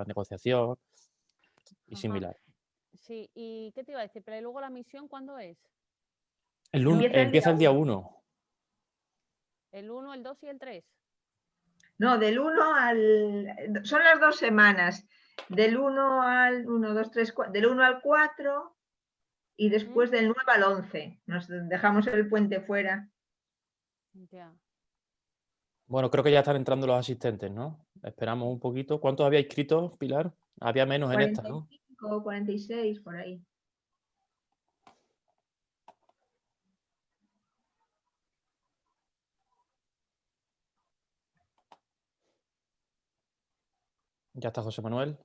negociación y Ajá. similar. Sí, ¿y qué te iba a decir? Pero luego la misión, ¿cuándo es? Empieza el día 1. ¿El 1, el 2 y el 3? No, del 1 al... Son las 2 semanas. Del 1 al 1, 2, 3, 4, del 1 al 4 y después del 9 al 11. Nos dejamos el puente fuera. Ya. Bueno, creo que ya están entrando los asistentes, ¿no? Esperamos un poquito. ¿Cuántos había inscritos, Pilar? Había menos en esta, ¿no? 45 o 46, por ahí. Ya está José Manuel.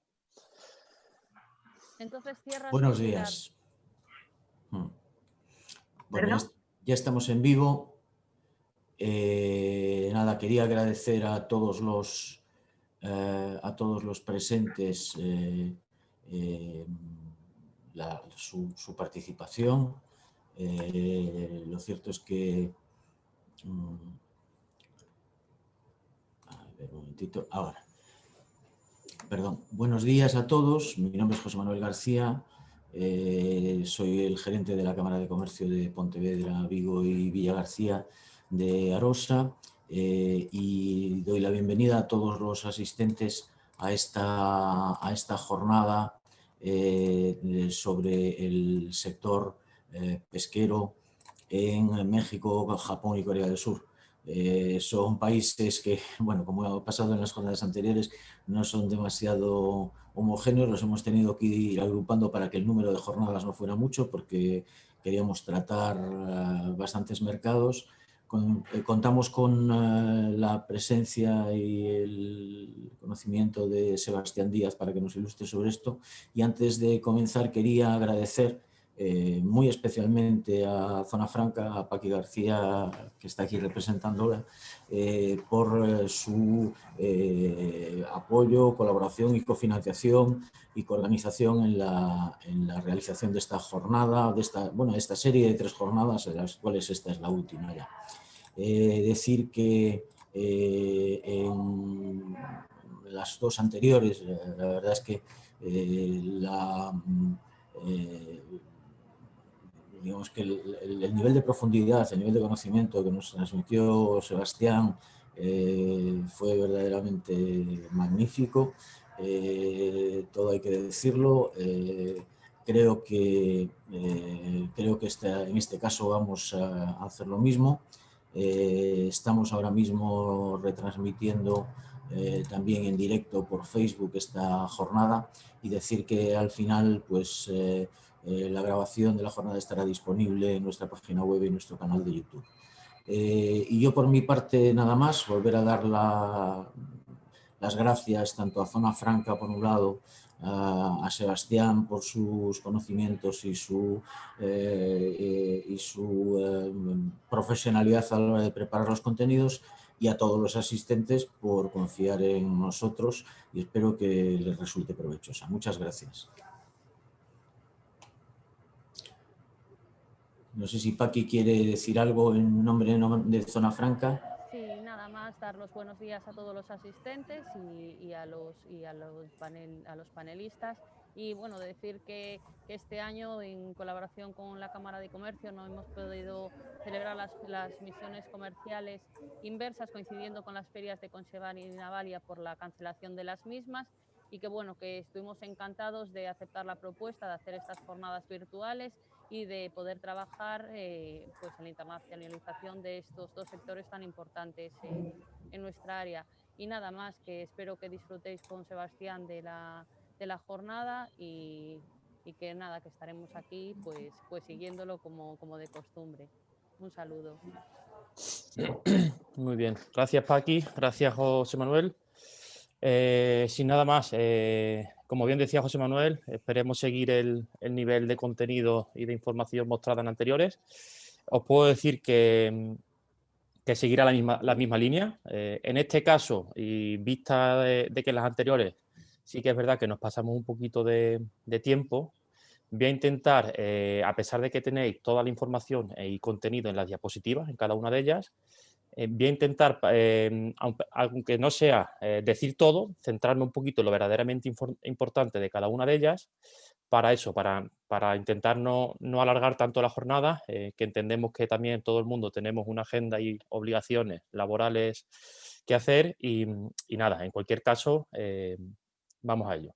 Entonces cierras. Buenos días. Bueno, ya estamos en vivo. Nada, quería agradecer a todos los presentes su participación. Lo cierto es que... a ver, un momentito. Ahora. Perdón. Buenos días a todos. Mi nombre es José Manuel García. Soy el gerente de la Cámara de Comercio de Pontevedra, Vigo y Villagarcía de Arosa, y doy la bienvenida a todos los asistentes a esta jornada sobre el sector pesquero en México, Japón y Corea del Sur. Son países que, bueno, como ha pasado en las jornadas anteriores, no son demasiado homogéneos, los hemos tenido que ir agrupando para que el número de jornadas no fuera mucho, porque queríamos tratar bastantes mercados. Contamos con la presencia y el conocimiento de Sebastián Díaz para que nos ilustre sobre esto. Y antes de comenzar quería agradecer muy especialmente a Zona Franca, a Paqui García, que está aquí representándola, por su apoyo, colaboración y cofinanciación y coorganización en la realización de esta jornada, de esta serie de 3 jornadas, de las cuales esta es la última ya. Decir que en las 2 anteriores, la verdad es que digamos que el nivel de profundidad, el nivel de conocimiento que nos transmitió Sebastián fue verdaderamente magnífico. Todo hay que decirlo. Creo que en este caso vamos a hacer lo mismo. Estamos ahora mismo retransmitiendo también en directo por Facebook esta jornada, y decir que al final pues la grabación de la jornada estará disponible en nuestra página web y en nuestro canal de YouTube. Y yo por mi parte nada más, volver a dar las gracias tanto a Zona Franca por un lado, a Sebastián por sus conocimientos y su profesionalidad a la hora de preparar los contenidos, y a todos los asistentes por confiar en nosotros, y espero que les resulte provechosa. Muchas gracias. No sé si Paqui quiere decir algo en nombre de Zona Franca. Sí, nada más dar los buenos días a todos los asistentes y a los panelistas. Y bueno, decir que este año, en colaboración con la Cámara de Comercio, no hemos podido celebrar las misiones comerciales inversas, coincidiendo con las ferias de Conchevar y Navalia por la cancelación de las mismas, y que bueno, que estuvimos encantados de aceptar la propuesta de hacer estas jornadas virtuales y de poder trabajar pues en la internacionalización de estos 2 sectores tan importantes en nuestra área. Y nada más, que espero que disfrutéis con Sebastián de la jornada, y que nada, que estaremos aquí pues siguiéndolo como de costumbre. Un saludo. Muy bien. Gracias, Paqui. Gracias, José Manuel. Sin nada más, como bien decía José Manuel, esperemos seguir el nivel de contenido y de información mostrada en anteriores. Os puedo decir que seguirá la misma línea. En este caso, y vista de que en las anteriores sí que es verdad que nos pasamos un poquito de tiempo, voy a intentar, a pesar de que tenéis toda la información y contenido en las diapositivas, en cada una de ellas, voy a intentar, aunque no sea decir todo, centrarme un poquito en lo verdaderamente importante de cada una de ellas, para eso, para intentar no alargar tanto la jornada, que entendemos que también todo el mundo tenemos una agenda y obligaciones laborales que hacer y nada, en cualquier caso, vamos a ello.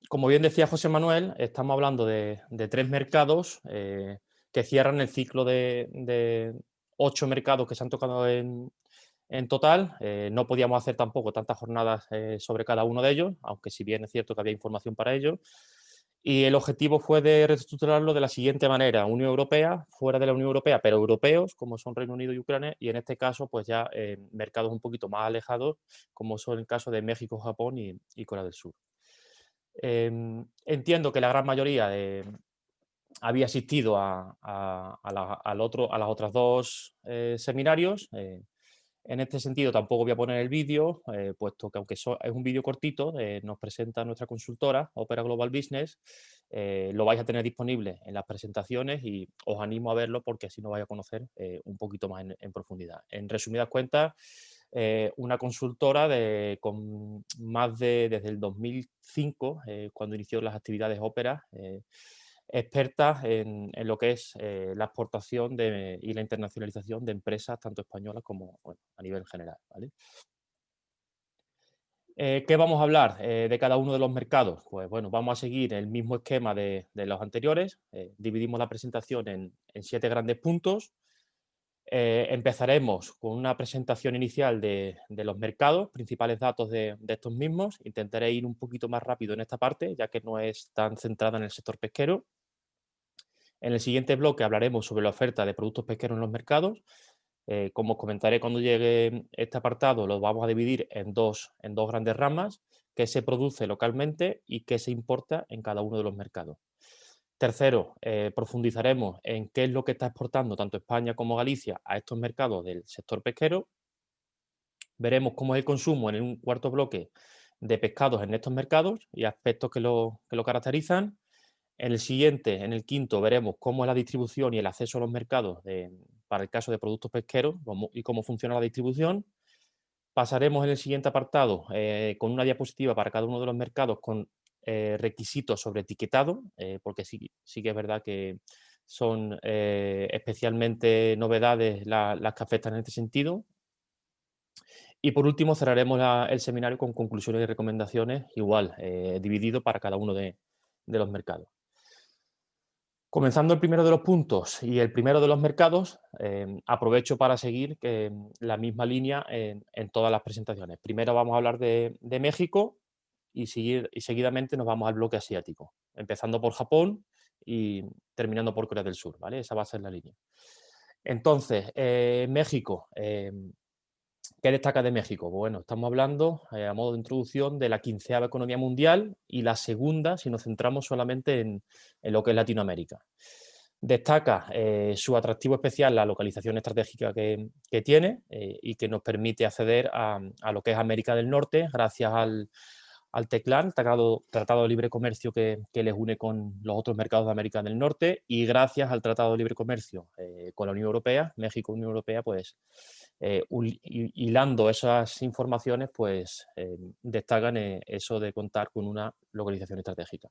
Como bien decía José Manuel, estamos hablando de 3 mercados que cierran el ciclo de 8 mercados que se han tocado en total. No podíamos hacer tampoco tantas jornadas sobre cada uno de ellos, aunque si bien es cierto que había información para ello. Y el objetivo fue de reestructurarlo de la siguiente manera: Unión Europea, fuera de la Unión Europea, pero europeos, como son Reino Unido y Ucrania, y en este caso, pues ya mercados un poquito más alejados, como son el caso de México, Japón y Corea del Sur. Entiendo que la gran mayoría había asistido a las otras 2 seminarios. En este sentido tampoco voy a poner el vídeo, puesto que aunque es un vídeo cortito, nos presenta nuestra consultora, Opera Global Business. Lo vais a tener disponible en las presentaciones y os animo a verlo porque así nos vais a conocer un poquito más en profundidad. En resumidas cuentas, una consultora con más desde el 2005, cuando inició las actividades Opera, expertas en lo que es la exportación y la internacionalización de empresas tanto españolas como a nivel general, ¿vale? ¿Qué vamos a hablar de cada uno de los mercados? Pues bueno, vamos a seguir el mismo esquema de los anteriores. Dividimos la presentación en 7 grandes puntos. Empezaremos con una presentación inicial de los mercados, principales datos de estos mismos. Intentaré ir un poquito más rápido en esta parte, ya que no es tan centrada en el sector pesquero. En el siguiente bloque hablaremos sobre la oferta de productos pesqueros en los mercados. Como os comentaré cuando llegue este apartado, lo vamos a dividir en dos grandes ramas: qué se produce localmente y qué se importa en cada uno de los mercados. Tercero, profundizaremos en qué es lo que está exportando tanto España como Galicia a estos mercados del sector pesquero. Veremos cómo es el consumo en un cuarto bloque de pescados en estos mercados y aspectos que lo caracterizan. En el siguiente, en el quinto, veremos cómo es la distribución y el acceso a los mercados para el caso de productos pesqueros y cómo funciona la distribución. Pasaremos en el siguiente apartado con una diapositiva para cada uno de los mercados con requisitos sobre etiquetado, porque sí que es verdad que son especialmente novedades las que afectan en este sentido. Y por último cerraremos el seminario con conclusiones y recomendaciones, igual, dividido para cada uno de los mercados. Comenzando el primero de los puntos y el primero de los mercados, aprovecho para seguir la misma línea en todas las presentaciones. Primero vamos a hablar de México y seguidamente nos vamos al bloque asiático, empezando por Japón y terminando por Corea del Sur, ¿vale? Esa va a ser la línea. Entonces, México, ¿qué destaca de México? Bueno, estamos hablando, a modo de introducción, de la 15ª economía mundial y la segunda, si nos centramos solamente en lo que es Latinoamérica. Destaca su atractivo especial, la localización estratégica que tiene y que nos permite acceder a lo que es América del Norte gracias al TECLAN, Tratado de Libre Comercio que les une con los otros mercados de América del Norte, y gracias al Tratado de Libre Comercio con la Unión Europea, México y Unión Europea, pues hilando esas informaciones, pues destacan eso de contar con una localización estratégica.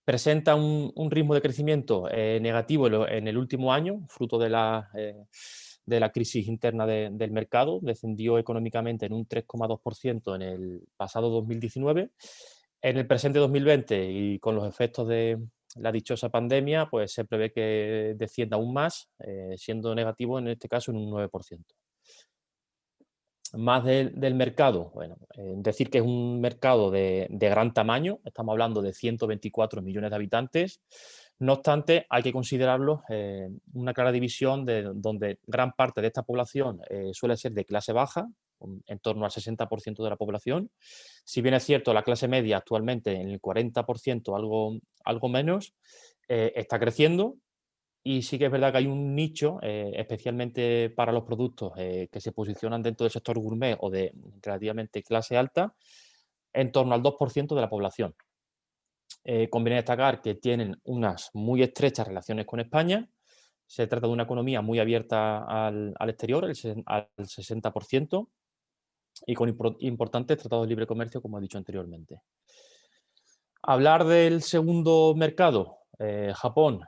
Presenta un ritmo de crecimiento negativo en el último año, fruto de la crisis interna del mercado. Descendió económicamente en un 3,2% en el pasado 2019. En el presente 2020 y con los efectos de la dichosa pandemia, pues se prevé que descienda aún más, siendo negativo en este caso en un 9%. Más del mercado, bueno, decir que es un mercado de gran tamaño, estamos hablando de 124 millones de habitantes. No obstante, hay que considerarlo una clara división donde gran parte de esta población suele ser de clase baja, en torno al 60% de la población. Si bien es cierto, la clase media actualmente en el 40%, algo menos, está creciendo. Y sí que es verdad que hay un nicho, especialmente para los productos que se posicionan dentro del sector gourmet o de relativamente clase alta, en torno al 2% de la población. Conviene destacar que tienen unas muy estrechas relaciones con España, Se trata de una economía muy abierta al exterior, al 60%, y con importantes tratados de libre comercio, como he dicho anteriormente. Hablar del segundo mercado, Japón,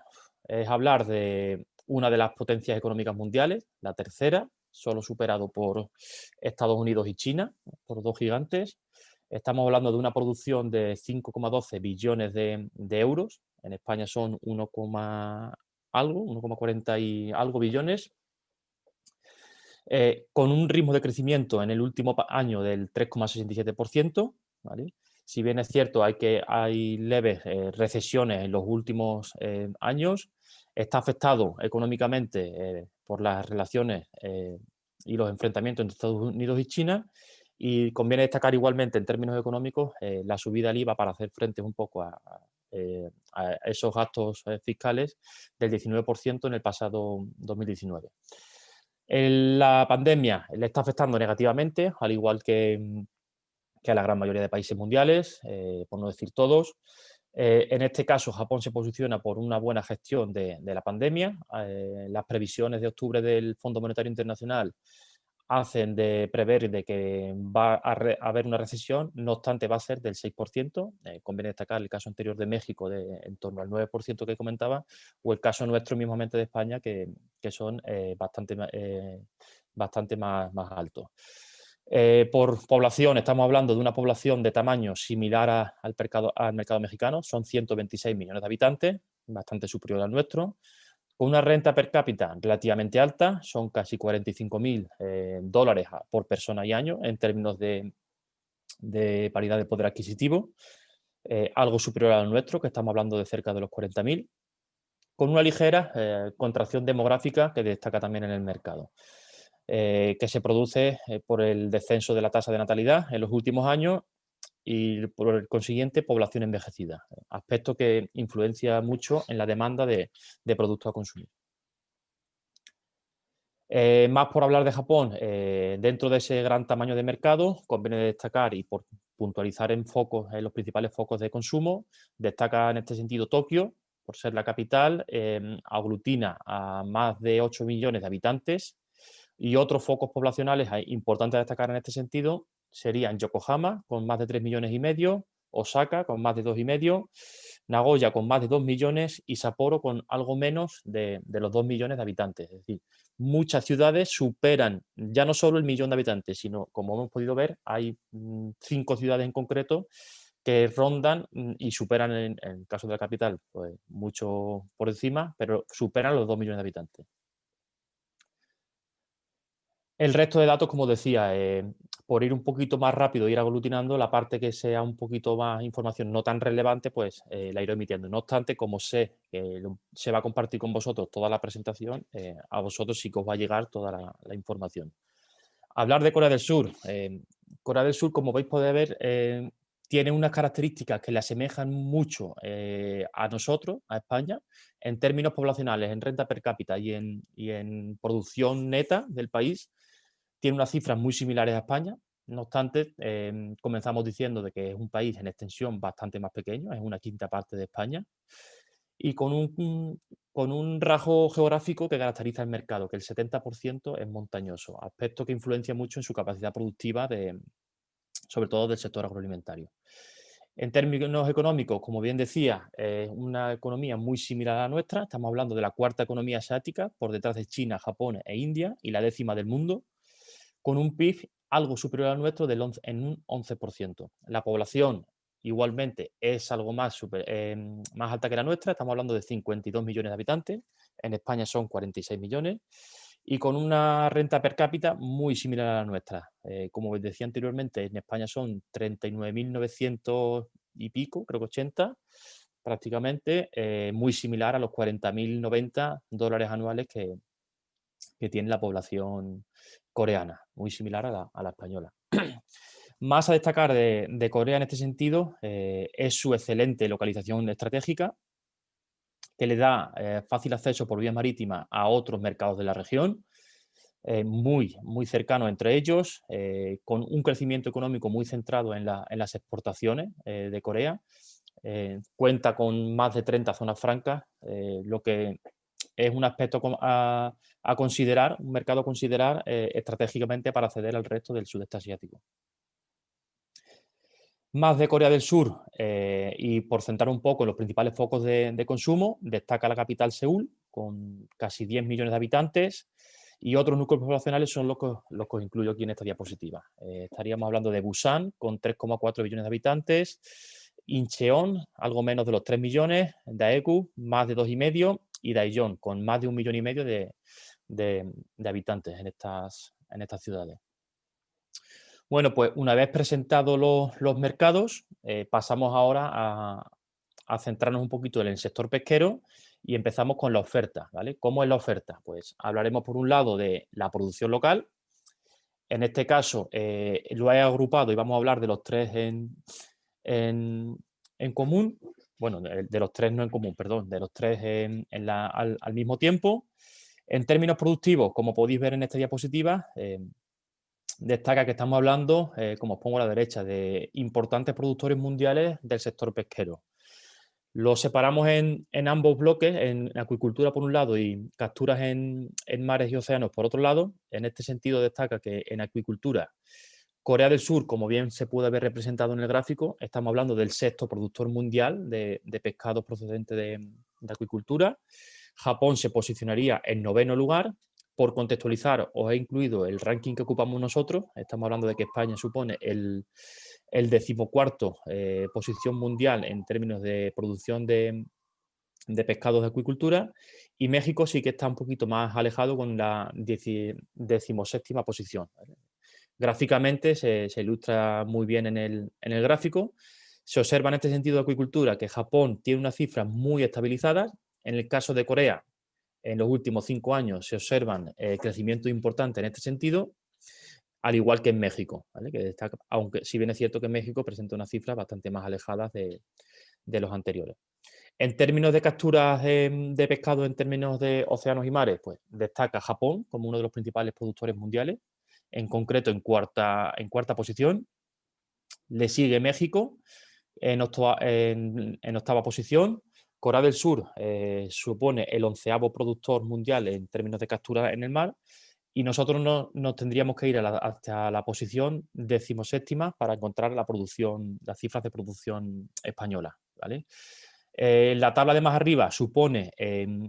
es hablar de una de las potencias económicas mundiales, la tercera, solo superado por Estados Unidos y China, por dos gigantes. Estamos hablando de una producción de 5,12 billones de euros. En España son 1,40 y algo billones. Con un ritmo de crecimiento en el último año del 3,67%, ¿vale? Si bien es cierto, hay leves recesiones en los últimos años, está afectado económicamente por las relaciones y los enfrentamientos entre Estados Unidos y China, y conviene destacar igualmente en términos económicos la subida del IVA para hacer frente un poco a esos gastos fiscales del 19% en el pasado 2019. La pandemia le está afectando negativamente, al igual que a la gran mayoría de países mundiales, por no decir todos. En este caso, Japón se posiciona por una buena gestión de la pandemia. Las previsiones de octubre del Fondo Monetario Internacional hacen de prever de que va a haber una recesión, no obstante va a ser del 6%. Conviene destacar el caso anterior de México de en torno al 9% que comentaba, o el caso nuestro mismamente de España, que son bastante más altos. Por población, estamos hablando de una población de tamaño similar al mercado mexicano, son 126 millones de habitantes, bastante superior al nuestro, con una renta per cápita relativamente alta, son casi 45.000 dólares por persona y año en términos de paridad de poder adquisitivo, algo superior al nuestro, que estamos hablando de cerca de los 40.000, con una ligera contracción demográfica que destaca también en el mercado. Que se produce por el descenso de la tasa de natalidad en los últimos años y por el consiguiente población envejecida, aspecto que influencia mucho en la demanda de productos a consumir. Más por hablar de Japón, dentro de ese gran tamaño de mercado, conviene destacar y por puntualizar en los principales focos de consumo, destaca en este sentido Tokio, por ser la capital, aglutina a más de 8 millones de habitantes, y otros focos poblacionales importantes a destacar en este sentido serían Yokohama, con más de 3,5 millones, Osaka, con más de 2,5 millones, Nagoya, con más de 2 millones, y Sapporo, con algo menos de los 2 millones de habitantes. Es decir, muchas ciudades superan ya no solo el millón de habitantes, sino, como hemos podido ver, hay 5 ciudades en concreto que rondan y superan, en el caso de la capital, pues mucho por encima, pero superan los 2 millones de habitantes. El resto de datos, como decía, por ir un poquito más rápido, ir aglutinando, la parte que sea un poquito más información no tan relevante, pues la iré emitiendo. No obstante, como sé que se va a compartir con vosotros toda la presentación, a vosotros sí que os va a llegar toda la información. Hablar de Corea del Sur. Corea del Sur, como vais a poder ver, tiene unas características que le asemejan mucho a nosotros, a España, en términos poblacionales, en renta per cápita y en producción neta del país. Tiene unas cifras muy similares a España. No obstante, comenzamos diciendo de que es un país en extensión bastante más pequeño, es una quinta parte de España, y con un rasgo geográfico que caracteriza el mercado, que el 70% es montañoso, aspecto que influencia mucho en su capacidad productiva, sobre todo del sector agroalimentario. En términos económicos, como bien decía, es una economía muy similar a la nuestra. Estamos hablando de la cuarta economía asiática, por detrás de China, Japón e India, y la 10ª del mundo, con un PIB algo superior al nuestro en un 11%. La población igualmente es algo más alta que la nuestra, estamos hablando de 52 millones de habitantes, en España son 46 millones, y con una renta per cápita muy similar a la nuestra. Como os decía anteriormente, en España son 39.900 y pico, creo que 80, prácticamente, muy similar a los 40.090 dólares anuales que tiene la población coreana, muy similar a la española. Más a destacar de Corea en este sentido es su excelente localización estratégica, que le da fácil acceso por vía marítima a otros mercados de la región, muy cercano entre ellos, con un crecimiento económico muy centrado en las exportaciones de Corea. Cuenta con más de 30 zonas francas, lo que es un aspecto a considerar, un mercado a considerar estratégicamente para acceder al resto del sudeste asiático. Más de Corea del Sur, y por centrar un poco en los principales focos de consumo, destaca la capital Seúl, con casi 10 millones de habitantes, y otros núcleos poblacionales son los que os incluyo aquí en esta diapositiva. Estaríamos hablando de Busan, con 3,4 millones de habitantes, Incheon, algo menos de los 3 millones, Daegu, más de 2,5, y Daejeon, con más de 1,5 millones de habitantes en estas ciudades. Bueno, pues una vez presentados los mercados, pasamos ahora a centrarnos un poquito en el sector pesquero y empezamos con la oferta, ¿vale? ¿Cómo es la oferta? Pues hablaremos por un lado de la producción local. En este caso lo he agrupado y vamos a hablar de los tres en común. Bueno, de los tres no en común, perdón, de los tres al mismo tiempo. En términos productivos, como podéis ver en esta diapositiva, destaca que estamos hablando, como os pongo a la derecha, de importantes productores mundiales del sector pesquero. Lo separamos en ambos bloques, en acuicultura por un lado y capturas en mares y océanos por otro lado. En este sentido destaca que en acuicultura, Corea del Sur, como bien se puede ver representado en el gráfico, estamos hablando del sexto productor mundial de pescados procedentes de acuicultura. Japón se posicionaría en 9º lugar. Por contextualizar, os he incluido el ranking que ocupamos nosotros. Estamos hablando de que España supone el 14º posición mundial en términos de producción de pescados de acuicultura, y México sí que está un poquito más alejado con la 17ª posición. Gráficamente se ilustra muy bien en el gráfico. Se observa en este sentido de acuicultura que Japón tiene unas cifras muy estabilizadas. En el caso de Corea, en los últimos 5 años se observan crecimientos importantes en este sentido, al igual que en México, ¿vale? Que destaca, aunque si bien es cierto que México presenta unas cifras bastante más alejadas de los anteriores. En términos de capturas de pescado, en términos de océanos y mares, pues destaca Japón como uno de los principales productores mundiales, en concreto en cuarta posición. Le sigue México en octava posición. Corea del Sur supone el 11º productor mundial en términos de captura en el mar, y nosotros nos tendríamos que ir hasta la posición 17ª para encontrar las cifras de producción española, ¿vale? La tabla de más arriba supone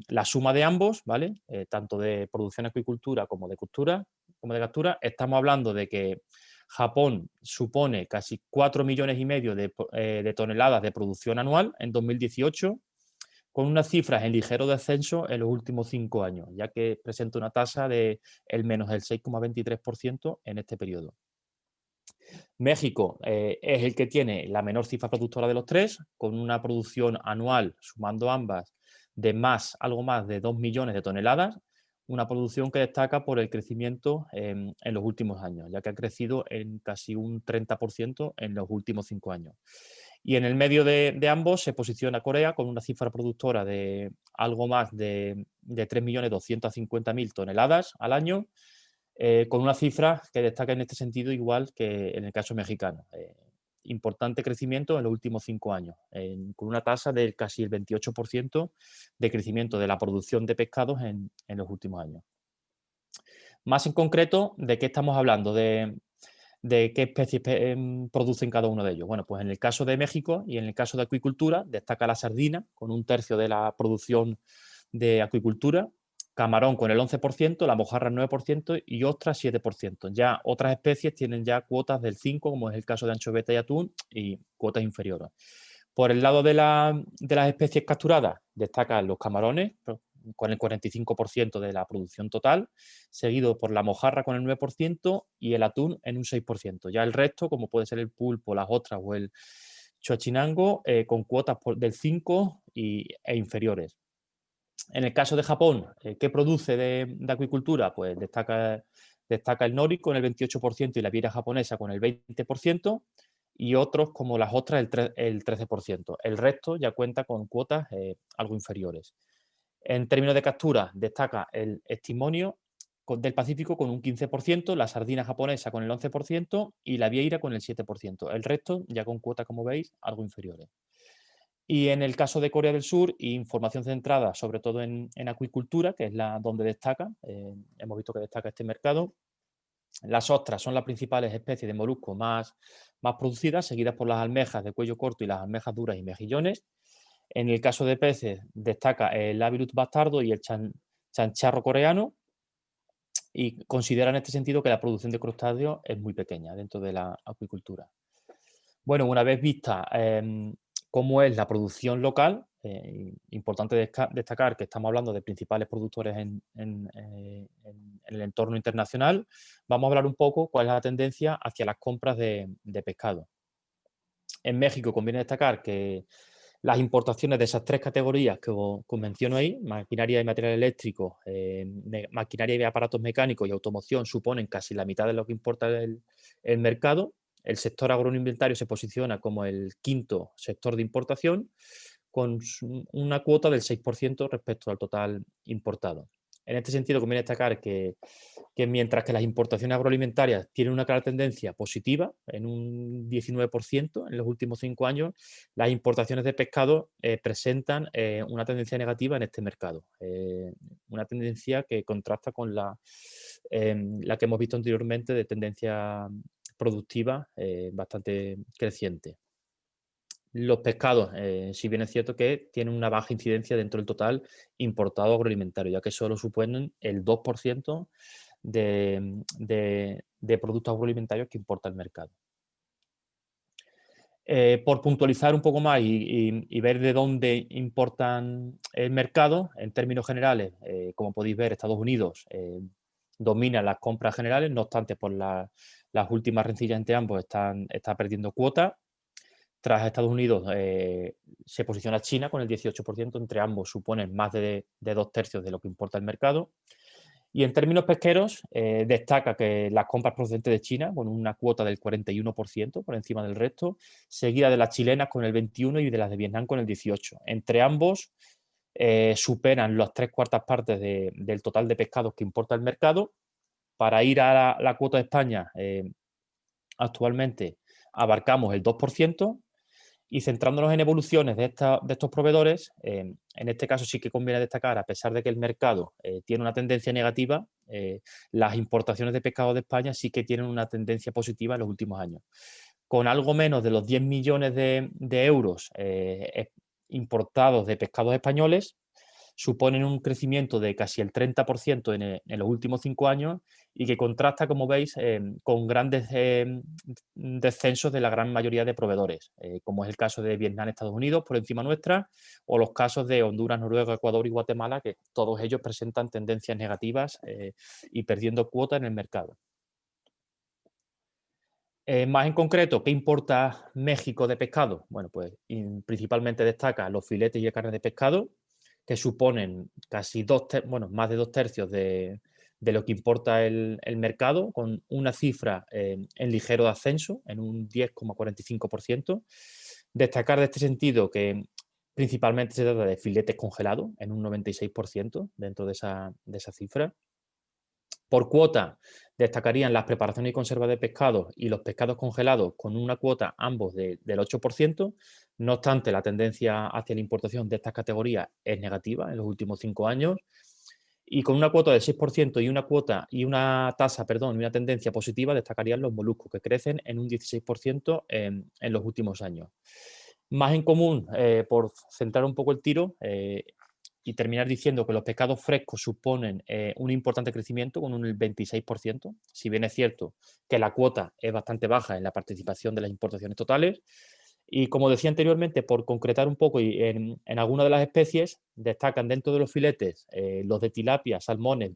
la suma de ambos, ¿vale? Tanto de producción acuicultura como de captura. Estamos hablando de que Japón supone casi 4,5 millones de toneladas de producción anual en 2018, con unas cifras en ligero descenso en los últimos 5 años, ya que presenta una tasa de menos del 6,23% en este periodo. México es el que tiene la menor cifra productora de los tres, con una producción anual, sumando ambas, de algo más de 2 millones de toneladas, una producción que destaca por el crecimiento en los últimos años, ya que ha crecido en casi un 30% en los últimos 5 años. Y en el medio de ambos se posiciona Corea con una cifra productora de algo más de 3.250.000 toneladas al año, con una cifra que destaca en este sentido igual que en el caso mexicano. Importante crecimiento en los últimos 5 años, con una tasa de casi el 28% de crecimiento de la producción de pescados en los últimos años. Más en concreto, ¿de qué estamos hablando? ¿De qué especies producen cada uno de ellos? Bueno, pues en el caso de México y en el caso de acuicultura destaca la sardina, con 1/3 de la producción de acuicultura, camarón con el 11%, la mojarra el 9% y ostras 7%. Ya otras especies tienen ya cuotas del 5%, como es el caso de anchoveta y atún, y cuotas inferiores. Por el lado de las especies capturadas, destacan los camarones, con el 45% de la producción total, seguido por la mojarra con el 9% y el atún en un 6%. Ya el resto, como puede ser el pulpo, las ostras o el chochinango, con cuotas del 5% e inferiores. En el caso de Japón, ¿qué produce de acuicultura? Pues destaca el nori con el 28% y la viera japonesa con el 20%, y otros como las ostras el 13%. El resto ya cuenta con cuotas algo inferiores. En términos de captura, destaca el estimonio del Pacífico con un 15%, la sardina japonesa con el 11% y la vieira con el 7%. El resto ya con cuotas, como veis, algo inferiores. Y en el caso de Corea del Sur, información centrada sobre todo en acuicultura, que es donde destaca, hemos visto que destaca este mercado. Las ostras son las principales especies de moluscos más producidas, seguidas por las almejas de cuello corto y las almejas duras y mejillones. En el caso de peces destaca el Avirus bastardo y el chancharro coreano, y considera en este sentido que la producción de crustáceos es muy pequeña dentro de la acuicultura. Bueno, una vez vista cómo es la producción local, importante destacar que estamos hablando de principales productores en el entorno internacional. Vamos a hablar un poco cuál es la tendencia hacia las compras de pescado. En México conviene destacar que las importaciones de esas tres categorías que os menciono ahí, maquinaria y material eléctrico, maquinaria y aparatos mecánicos y automoción, suponen casi la mitad de lo que importa el mercado. El sector agroalimentario se posiciona como el quinto sector de importación, con una cuota del 6% respecto al total importado. En este sentido, conviene destacar que mientras que las importaciones agroalimentarias tienen una clara tendencia positiva, en un 19% en los últimos 5 años, las importaciones de pescado presentan una tendencia negativa en este mercado. Una tendencia que contrasta con la que hemos visto anteriormente de tendencia productiva bastante creciente. Los pescados, si bien es cierto que tienen una baja incidencia dentro del total importado agroalimentario, ya que solo suponen el 2% de productos agroalimentarios que importa el mercado. Por puntualizar un poco más y ver de dónde importan el mercado, en términos generales, como podéis ver, Estados Unidos domina las compras generales, no obstante, por las últimas rencillas entre ambos está perdiendo cuota. Tras Estados Unidos se posiciona China con el 18%, entre ambos suponen más de 2/3 de lo que importa el mercado. Y en términos pesqueros, destaca que las compras procedentes de China, con una cuota del 41% por encima del resto, seguida de las chilenas con el 21% y de las de Vietnam con el 18%. Entre ambos superan las 3/4 partes del total de pescados que importa el mercado. Para ir a la cuota de España, actualmente abarcamos el 2%. Y centrándonos en evoluciones de estos proveedores, en este caso sí que conviene destacar, a pesar de que el mercado tiene una tendencia negativa, las importaciones de pescado de España sí que tienen una tendencia positiva en los últimos años. Con algo menos de los 10 millones de euros importados de pescados españoles, suponen un crecimiento de casi el 30% en los últimos 5 años, y que contrasta, como veis, con grandes descensos de la gran mayoría de proveedores, como es el caso de Vietnam, Estados Unidos, por encima nuestra, o los casos de Honduras, Noruega, Ecuador y Guatemala, que todos ellos presentan tendencias negativas y perdiendo cuota en el mercado. Más en concreto, ¿qué importa México de pescado? Bueno, pues principalmente destaca los filetes y carne de pescado, que suponen casi más de 2/3 de lo que importa el mercado, con una cifra en ligero ascenso, en un 10,45%. Destacar de este sentido que principalmente se trata de filetes congelados, en un 96% dentro de esa cifra. Por cuota, destacarían las preparaciones y conservas de pescado y los pescados congelados, con una cuota ambos del 8%. No obstante, la tendencia hacia la importación de estas categorías es negativa en los últimos 5 años. Y con una cuota del 6% y una tendencia positiva, destacarían los moluscos, que crecen en un 16% en los últimos años. Más en común, por centrar un poco el tiro, y terminar diciendo que los pescados frescos suponen un importante crecimiento con un 26%, si bien es cierto que la cuota es bastante baja en la participación de las importaciones totales. Y como decía anteriormente, por concretar un poco, y en algunas de las especies destacan dentro de los filetes los de tilapia, salmones,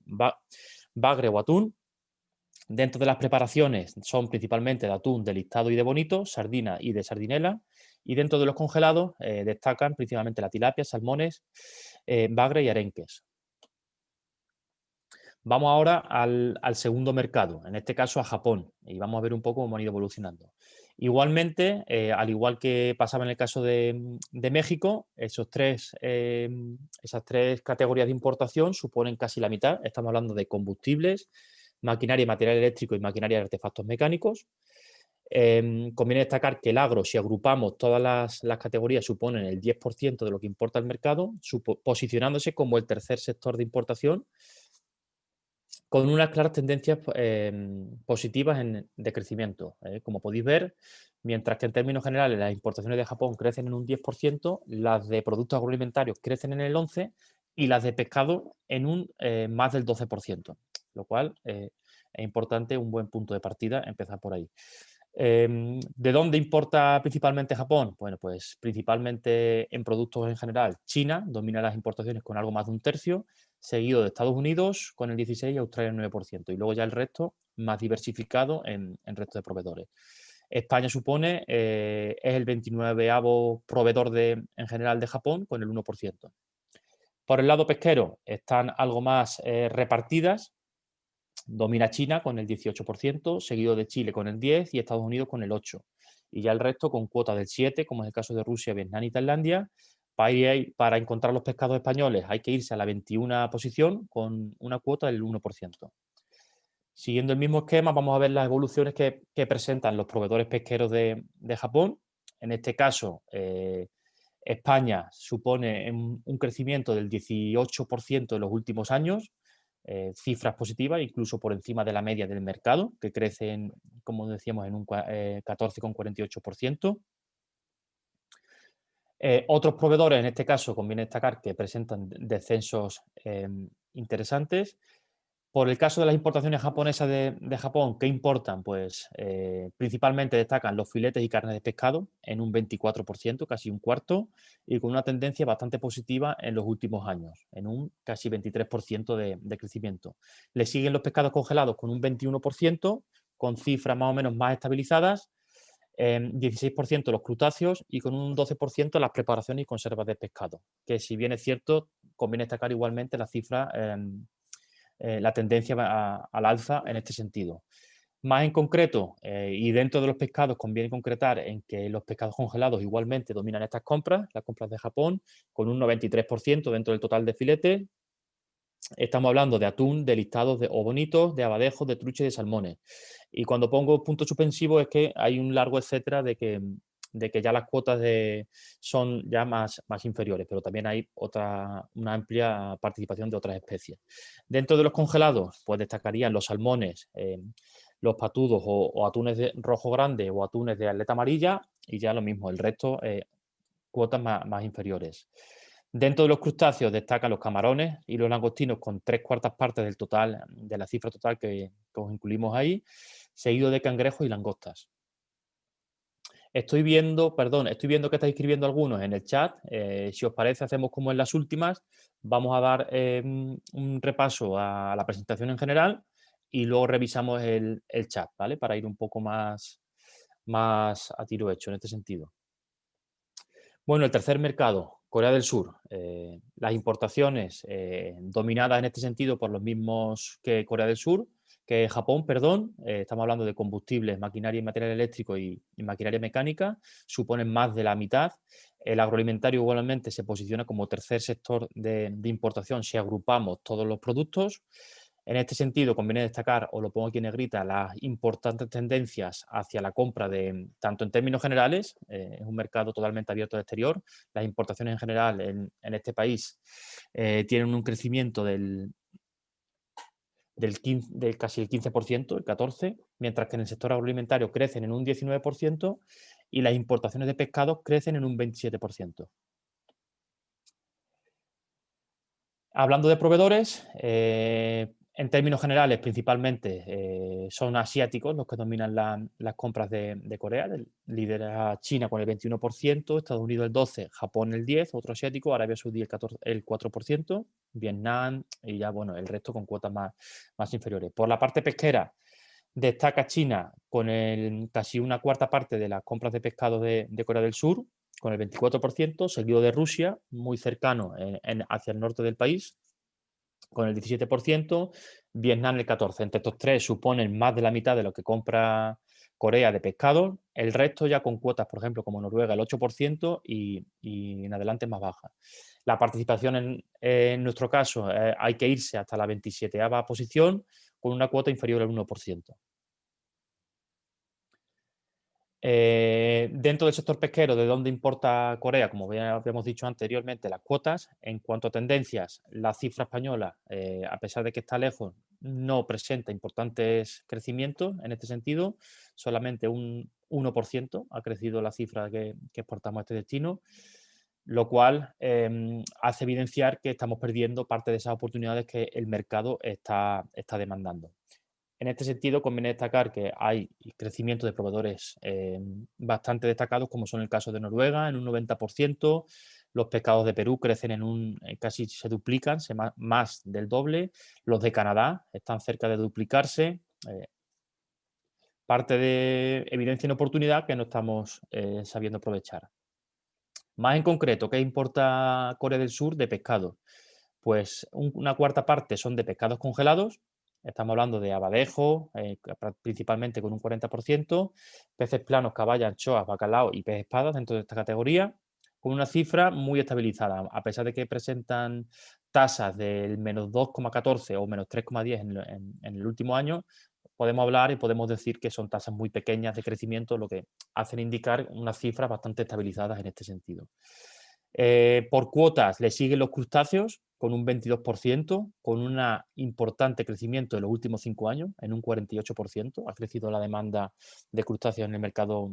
bagre o atún. Dentro de las preparaciones son principalmente de atún, de listado y de bonito, sardina y de sardinela. Y dentro de los congelados destacan principalmente la tilapia, salmones, bagre y arenques. Vamos ahora al segundo mercado, en este caso a Japón, y vamos a ver un poco cómo han ido evolucionando. Igualmente, al igual que pasaba en el caso de México, esas tres categorías de importación suponen casi la mitad. Estamos hablando de combustibles, maquinaria y material eléctrico y maquinaria de artefactos mecánicos. Conviene destacar que el agro, si agrupamos todas las categorías, suponen el 10% de lo que importa el mercado, posicionándose como el tercer sector de importación, con unas claras tendencias positivas de crecimiento. Como podéis ver, mientras que en términos generales las importaciones de Japón crecen en un 10%, las de productos agroalimentarios crecen en el 11% y las de pescado en un más del 12%, lo cual es importante, un buen punto de partida, empezar por ahí. ¿De dónde importa principalmente Japón? Bueno, pues principalmente en productos en general. China domina las importaciones con algo más de un tercio, seguido de Estados Unidos con el 16% y Australia el 9%. Y luego ya el resto más diversificado en resto de proveedores. España supone, es el 29º proveedor en general de Japón con el 1%. Por el lado pesquero están algo más repartidas. Domina China con el 18%, seguido de Chile con el 10% y Estados Unidos con el 8%. Y ya el resto con cuotas del 7%, como es el caso de Rusia, Vietnam y Tailandia. Para encontrar los pescados españoles hay que irse a la 21ª posición con una cuota del 1%. Siguiendo el mismo esquema, vamos a ver las evoluciones que presentan los proveedores pesqueros de Japón. En este caso, España supone un crecimiento del 18% en los últimos años, cifras positivas, incluso por encima de la media del mercado, que crece, como decíamos, en un 14,48%. Otros proveedores, en este caso, conviene destacar que presentan descensos interesantes. Por el caso de las importaciones japonesas de Japón, ¿qué importan? Pues principalmente destacan los filetes y carnes de pescado en un 24%, casi un cuarto, y con una tendencia bastante positiva en los últimos años, en un casi 23% de crecimiento. Le siguen los pescados congelados con un 21%, con cifras más o menos más estabilizadas, 16% los crutáceos y con un 12% las preparaciones y conservas de pescado, que si bien es cierto, conviene destacar igualmente la cifra, la tendencia al alza en este sentido. Más en concreto, y dentro de los pescados, conviene concretar en que los pescados congelados igualmente dominan estas compras, las compras de Japón, con un 93% dentro del total de filete. Estamos hablando de atún, de listados o bonitos, de abadejos, de trucha y de salmones. Y cuando pongo punto suspensivo es que hay un largo etcétera de que ya las cuotas son ya más inferiores, pero también hay una amplia participación de otras especies. Dentro de los congelados, pues destacarían los salmones, los patudos o atunes de rojo grande o atunes de aleta amarilla, y ya lo mismo, el resto, cuotas más inferiores. Dentro de los crustáceos destacan los camarones y los langostinos con 3/4 partes del total, de la cifra total que os incluimos ahí, seguido de cangrejos y langostas. Estoy viendo que estáis escribiendo algunos en el chat. Si os parece, hacemos como en las últimas. Vamos a dar un repaso a la presentación en general y luego revisamos el chat, ¿vale? Para ir un poco más a tiro hecho en este sentido. Bueno, el tercer mercado, Corea del Sur. Las importaciones dominadas en este sentido por los mismos que Corea del Sur, que Japón, perdón. Estamos hablando de combustibles, maquinaria y material eléctrico y maquinaria mecánica, suponen más de la mitad. El agroalimentario igualmente se posiciona como tercer sector de importación si agrupamos todos los productos. En este sentido, conviene destacar, os lo pongo aquí en negrita, las importantes tendencias hacia la compra tanto en términos generales, es un mercado totalmente abierto al exterior, las importaciones en general en este país tienen un crecimiento del casi el 15%, el 14%, mientras que en el sector agroalimentario crecen en un 19% y las importaciones de pescados crecen en un 27%. Hablando de proveedores, en términos generales, principalmente son asiáticos los que dominan las compras de Corea. Lidera China con el 21%, Estados Unidos el 12%, Japón el 10%, otro asiático, Arabia Saudí el 4%, Vietnam y ya bueno, el resto con cuotas más inferiores. Por la parte pesquera, destaca China con casi una cuarta parte de las compras de pescado de Corea del Sur, con el 24%, seguido de Rusia, muy cercano hacia el norte del país, con el 17%, Vietnam el 14%. Entre estos tres suponen más de la mitad de lo que compra Corea de pescado, el resto ya con cuotas, por ejemplo, como Noruega, el 8% y en adelante más baja. La participación en nuestro caso hay que irse hasta la 27ª posición con una cuota inferior al 1%. Dentro del sector pesquero, ¿de dónde importa Corea? Como ya habíamos dicho anteriormente, las cuotas. En cuanto a tendencias, la cifra española, a pesar de que está lejos, no presenta importantes crecimientos en este sentido. Solamente un 1% ha crecido la cifra que exportamos a este destino, lo cual hace evidenciar que estamos perdiendo parte de esas oportunidades que el mercado está demandando. En este sentido, conviene destacar que hay crecimiento de proveedores bastante destacados, como son el caso de Noruega, en un 90%. Los pescados de Perú crecen casi se duplican, más del doble. Los de Canadá están cerca de duplicarse. Parte de evidencia en oportunidad que no estamos sabiendo aprovechar. Más en concreto, ¿qué importa Corea del Sur de pescado? Pues una cuarta parte son de pescados congelados. Estamos hablando de abadejo, principalmente con un 40%, peces planos, caballa, anchoas, bacalao y pez espada dentro de esta categoría, con una cifra muy estabilizada, a pesar de que presentan tasas del menos 2,14 o menos 3,10 en el último año. Podemos hablar y podemos decir que son tasas muy pequeñas de crecimiento, lo que hacen indicar unas cifras bastante estabilizadas en este sentido. Por cuotas le siguen los crustáceos con un 22%, con un importante crecimiento en los últimos 5 años, en un 48%. Ha crecido la demanda de crustáceos en el mercado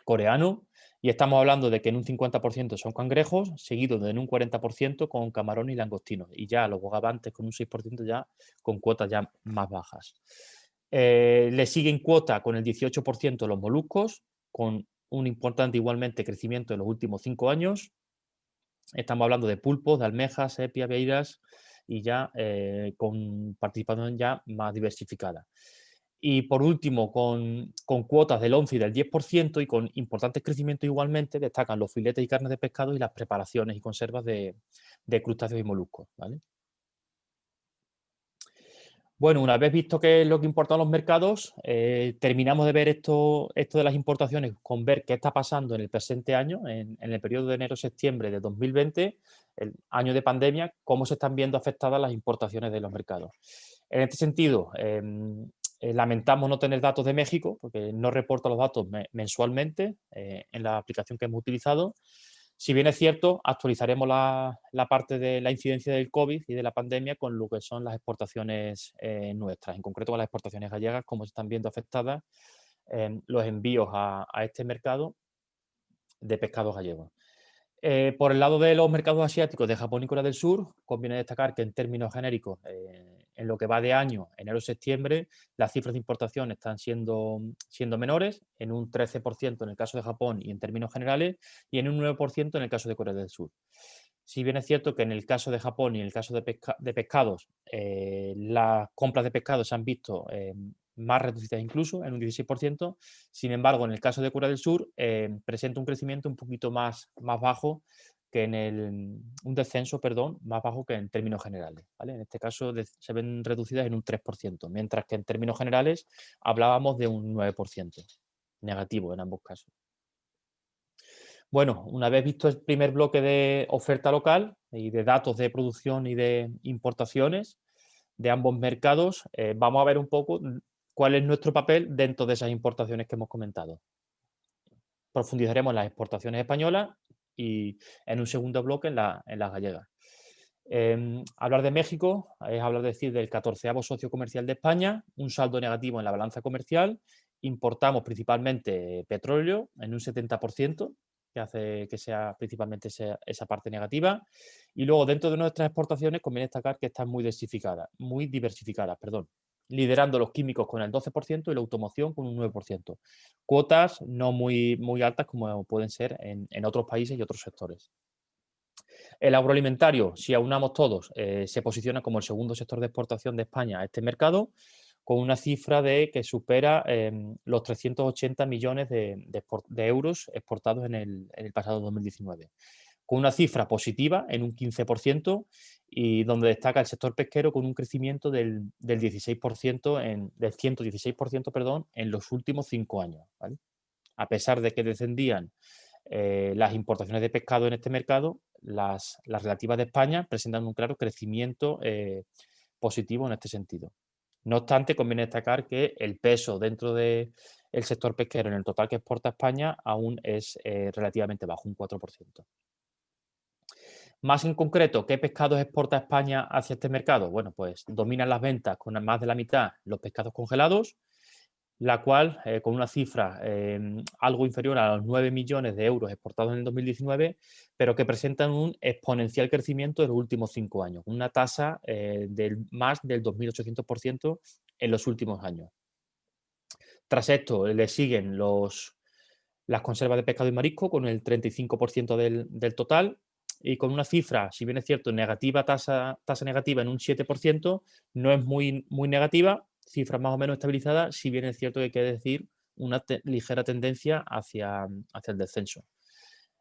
coreano, y estamos hablando de que en un 50% son cangrejos, seguido de en un 40% con camarones y langostinos, y ya los bogavantes con un 6% ya con cuotas ya más bajas. Le siguen cuota con el 18% los moluscos, con un importante igualmente crecimiento en los últimos 5 años. Estamos hablando de pulpos, de almejas, sepia, beiras, y ya con participación ya más diversificada. Y por último, con cuotas del 11 y del 10% y con importantes crecimientos igualmente, destacan los filetes y carnes de pescado y las preparaciones y conservas de crustáceos y moluscos, ¿vale? Bueno, una vez visto qué es lo que importa a los mercados, terminamos de ver esto de las importaciones con ver qué está pasando en el presente año, en el periodo de enero-septiembre de 2020, el año de pandemia, cómo se están viendo afectadas las importaciones de los mercados. En este sentido, lamentamos no tener datos de México, porque no reporta los datos mensualmente en la aplicación que hemos utilizado. Si bien es cierto, actualizaremos la parte de la incidencia del COVID y de la pandemia con lo que son las exportaciones nuestras, en concreto con las exportaciones gallegas, cómo se están viendo afectadas los envíos a este mercado de pescados gallegos. Por el lado de los mercados asiáticos de Japón y Corea del Sur, conviene destacar que en términos genéricos, en lo que va de año, enero-septiembre, las cifras de importación están siendo menores, en un 13% en el caso de Japón y en términos generales, y en un 9% en el caso de Corea del Sur. Si bien es cierto que en el caso de Japón y en el caso de pescados, las compras de pescados se han visto más reducidas incluso, en un 16%. Sin embargo, en el caso de Corea del Sur, presenta un crecimiento un poquito más bajo que un descenso, perdón, más bajo que en términos generales, ¿vale? En este caso se ven reducidas en un 3%, mientras que en términos generales hablábamos de un 9%, negativo en ambos casos. Bueno, una vez visto el primer bloque de oferta local y de datos de producción y de importaciones de ambos mercados, vamos a ver un poco cuál es nuestro papel dentro de esas importaciones que hemos comentado. Profundizaremos en las exportaciones españolas y en un segundo bloque en las gallegas. Hablar de México es hablar del 14º socio comercial de España, un saldo negativo en la balanza comercial. Importamos principalmente petróleo en un 70%, que hace que sea principalmente esa parte negativa. Y luego dentro de nuestras exportaciones conviene destacar que están muy diversificadas, liderando los químicos con el 12% y la automoción con un 9%. Cuotas no muy altas como pueden ser en otros países y otros sectores. El agroalimentario, si aunamos todos, se posiciona como el segundo sector de exportación de España a este mercado, con una cifra que supera los 380 millones de euros exportados en el pasado 2019, con una cifra positiva en un 15% y donde destaca el sector pesquero con un crecimiento del 116%, en los últimos 5 años, ¿vale? A pesar de que descendían las importaciones de pescado en este mercado, las relativas de España presentan un claro crecimiento positivo en este sentido. No obstante, conviene destacar que el peso dentro del sector pesquero en el total que exporta España aún es relativamente bajo, un 4%. Más en concreto, ¿qué pescados exporta España hacia este mercado? Bueno, pues dominan las ventas con más de la mitad los pescados congelados, la cual, con una cifra algo inferior a los 9 millones de euros exportados en el 2019, pero que presentan un exponencial crecimiento en los últimos 5 años, una tasa del más del 2.800% en los últimos años. Tras esto le siguen las conservas de pescado y marisco con el 35% del total, y con una cifra, si bien es cierto, negativa, tasa negativa en un 7%, no es muy negativa, cifra más o menos estabilizada, si bien es cierto que hay que decir una ligera tendencia hacia el descenso.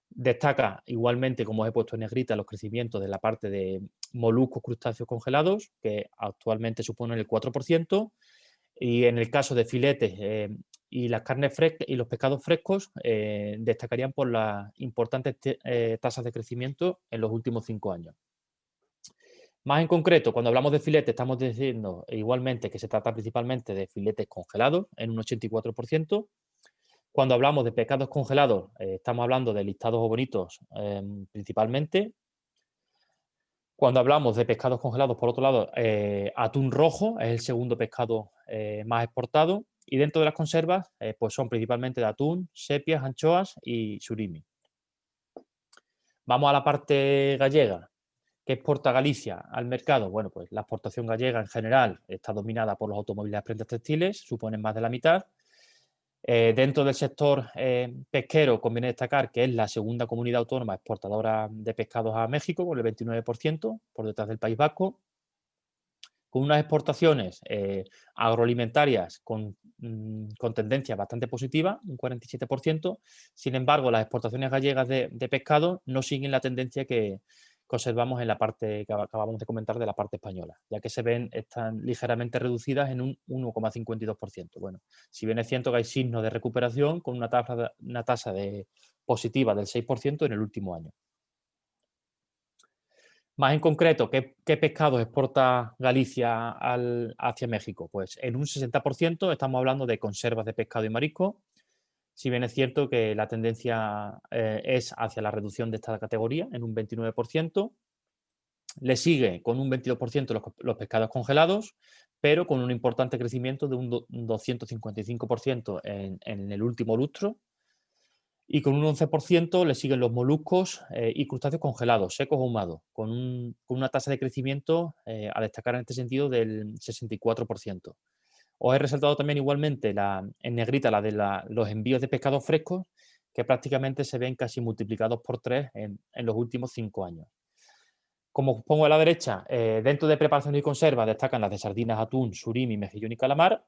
Destaca igualmente, como os he puesto en negrita, los crecimientos de la parte de moluscos, crustáceos congelados, que actualmente suponen el 4%, y en el caso de filetes y las carnes frescas y los pescados frescos, destacarían por las importantes tasas de crecimiento en los últimos 5 años. Más en concreto, cuando hablamos de filetes, estamos diciendo igualmente que se trata principalmente de filetes congelados en un 84%. Cuando hablamos de pescados congelados, estamos hablando de listados o bonitos principalmente. Cuando hablamos de pescados congelados, por otro lado, atún rojo es el segundo pescado más exportado, y dentro de las conservas pues son principalmente de atún, sepias, anchoas y surimi. Vamos a la parte gallega. ¿Qué exporta Galicia al mercado? Bueno, pues la exportación gallega en general está dominada por los automóviles y las prendas textiles, suponen más de la mitad. Dentro del sector pesquero conviene destacar que es la segunda comunidad autónoma exportadora de pescados a México, con el 29%, por detrás del País Vasco, con unas exportaciones agroalimentarias con tendencia bastante positiva, un 47%. Sin embargo, las exportaciones gallegas de pescado no siguen la tendencia que observamos en la parte que acabamos de comentar de la parte española, ya que están ligeramente reducidas en un 1,52%. Bueno, si bien es cierto que hay signos de recuperación con una tasa positiva del 6% en el último año. Más en concreto, ¿qué pescados exporta Galicia hacia México? Pues en un 60% estamos hablando de conservas de pescado y marisco, si bien es cierto que la tendencia es hacia la reducción de esta categoría en un 29%. Le sigue con un 22% los pescados congelados, pero con un importante crecimiento de un 255% en el último lustro. Y con un 11% le siguen los moluscos y crustáceos congelados, secos o ahumados, con una tasa de crecimiento a destacar en este sentido del 64%. Os he resaltado también igualmente en negrita la de los envíos de pescados frescos, que prácticamente se ven casi multiplicados por 3 en los últimos 5 años. Como os pongo a la derecha, dentro de preparación y conserva destacan las de sardinas, atún, surimi, mejillón y calamar.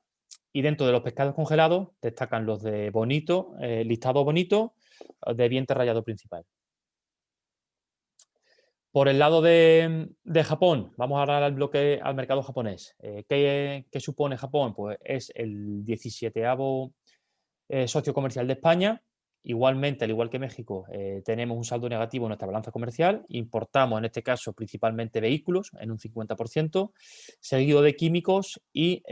Y dentro de los pescados congelados destacan los de bonito, listado bonito, de vientre rallado principal. Por el lado de Japón, vamos ahora al mercado japonés. ¿Qué supone Japón? Pues es el 17º socio comercial de España. Igualmente, al igual que México, tenemos un saldo negativo en nuestra balanza comercial. Importamos, en este caso, principalmente vehículos, en un 50%, seguido de químicos y,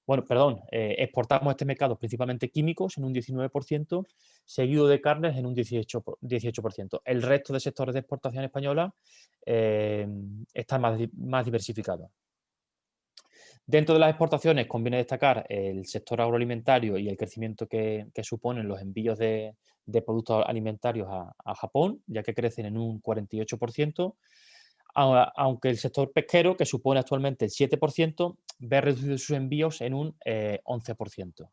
exportamos a este mercado principalmente químicos en un 19%, seguido de carnes en un 18%. El resto de sectores de exportación española están más diversificados. Dentro de las exportaciones conviene destacar el sector agroalimentario y el crecimiento que suponen los envíos de productos alimentarios a Japón, ya que crecen en un 48%, aunque el sector pesquero, que supone actualmente el 7%, ve reducidos sus envíos en un 11%.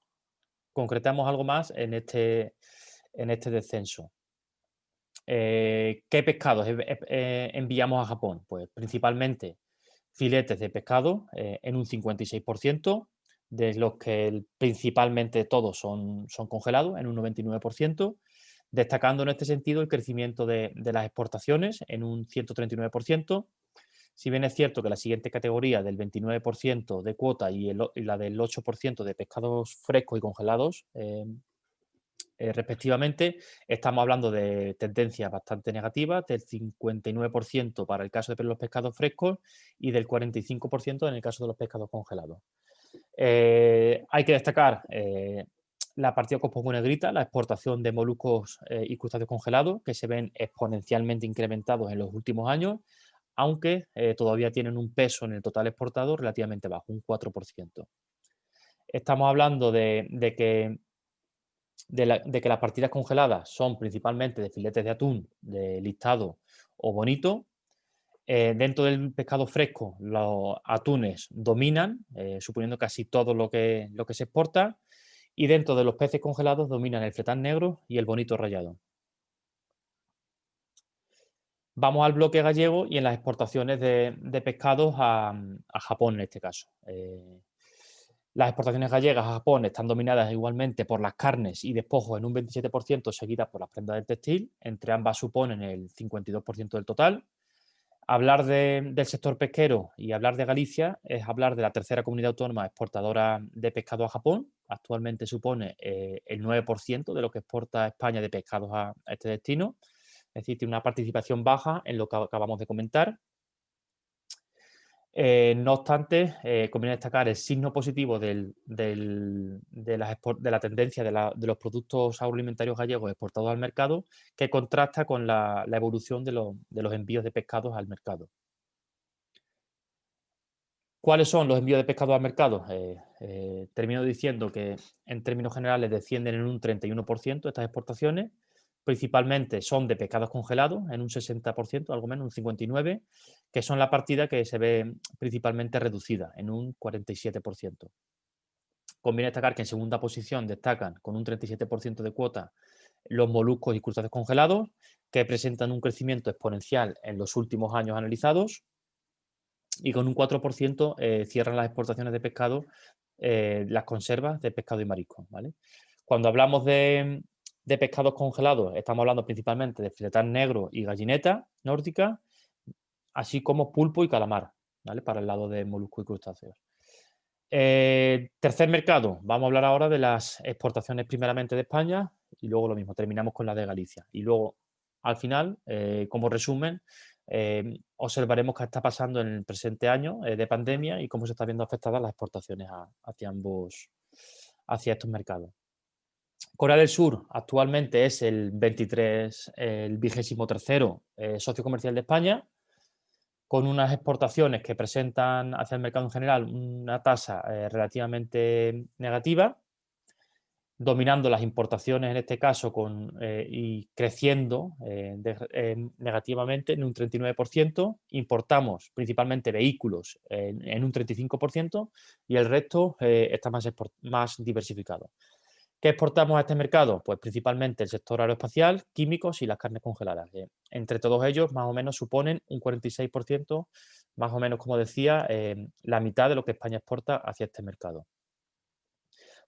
Concretamos algo más en este descenso. ¿Qué pescados enviamos a Japón? Pues principalmente filetes de pescado en un 56%, de los que principalmente todos son congelados en un 99%, destacando en este sentido el crecimiento de las exportaciones en un 139%. Si bien es cierto que la siguiente categoría del 29% de cuota y la del 8% de pescados frescos y congelados respectivamente, estamos hablando de tendencias bastante negativas, del 59% para el caso de los pescados frescos y del 45% en el caso de los pescados congelados. Hay que destacar la partida con poco negrita, la exportación de moluscos y crustáceos congelados, que se ven exponencialmente incrementados en los últimos años, aunque todavía tienen un peso en el total exportado relativamente bajo, un 4%. Estamos hablando de que las partidas congeladas son principalmente de filetes de atún, de listado o bonito. Dentro del pescado fresco, los atunes dominan, suponiendo casi todo lo que se exporta, y dentro de los peces congelados dominan el fletán negro y el bonito rayado. Vamos al bloque gallego y en las exportaciones de pescados a Japón en este caso. Las exportaciones gallegas a Japón están dominadas igualmente por las carnes y despojos en un 27%, seguidas por las prendas del textil. Entre ambas suponen el 52% del total. Hablar del sector pesquero y hablar de Galicia es hablar de la tercera comunidad autónoma exportadora de pescado a Japón. Actualmente supone el 9% de lo que exporta España de pescados a este destino. Es decir, tiene una participación baja en lo que acabamos de comentar. No obstante, conviene destacar el signo positivo de la tendencia de los productos agroalimentarios gallegos exportados al mercado, que contrasta con la evolución de los envíos de pescados al mercado. ¿Cuáles son los envíos de pescado al mercado? Termino diciendo que en términos generales descienden en un 31% estas exportaciones. Principalmente son de pescados congelados en un 60%, algo menos, un 59%, que son la partida que se ve principalmente reducida en un 47%. Conviene destacar que en segunda posición destacan con un 37% de cuota los moluscos y crustáceos congelados, que presentan un crecimiento exponencial en los últimos años analizados, y con un 4% cierran las exportaciones de pescado, las conservas de pescado y marisco, ¿vale? Cuando hablamos de pescados congelados, estamos hablando principalmente de filetán negro y gallineta nórdica, así como pulpo y calamar, ¿vale? Para el lado de moluscos y crustáceos. Tercer mercado, vamos a hablar ahora de las exportaciones primeramente de España y luego lo mismo, terminamos con la de Galicia. Y luego, al final, como resumen, observaremos qué está pasando en el presente año de pandemia y cómo se están viendo afectadas las exportaciones hacia estos mercados. Corea del Sur actualmente es el 23º socio comercial de España, con unas exportaciones que presentan hacia el mercado en general una tasa relativamente negativa, dominando las importaciones en este caso y creciendo negativamente en un 39%. Importamos principalmente vehículos en un 35% y el resto está más diversificado. ¿Qué exportamos a este mercado? Pues principalmente el sector aeroespacial, químicos y las carnes congeladas. Entre todos ellos, más o menos suponen un 46%, más o menos, como decía, la mitad de lo que España exporta hacia este mercado.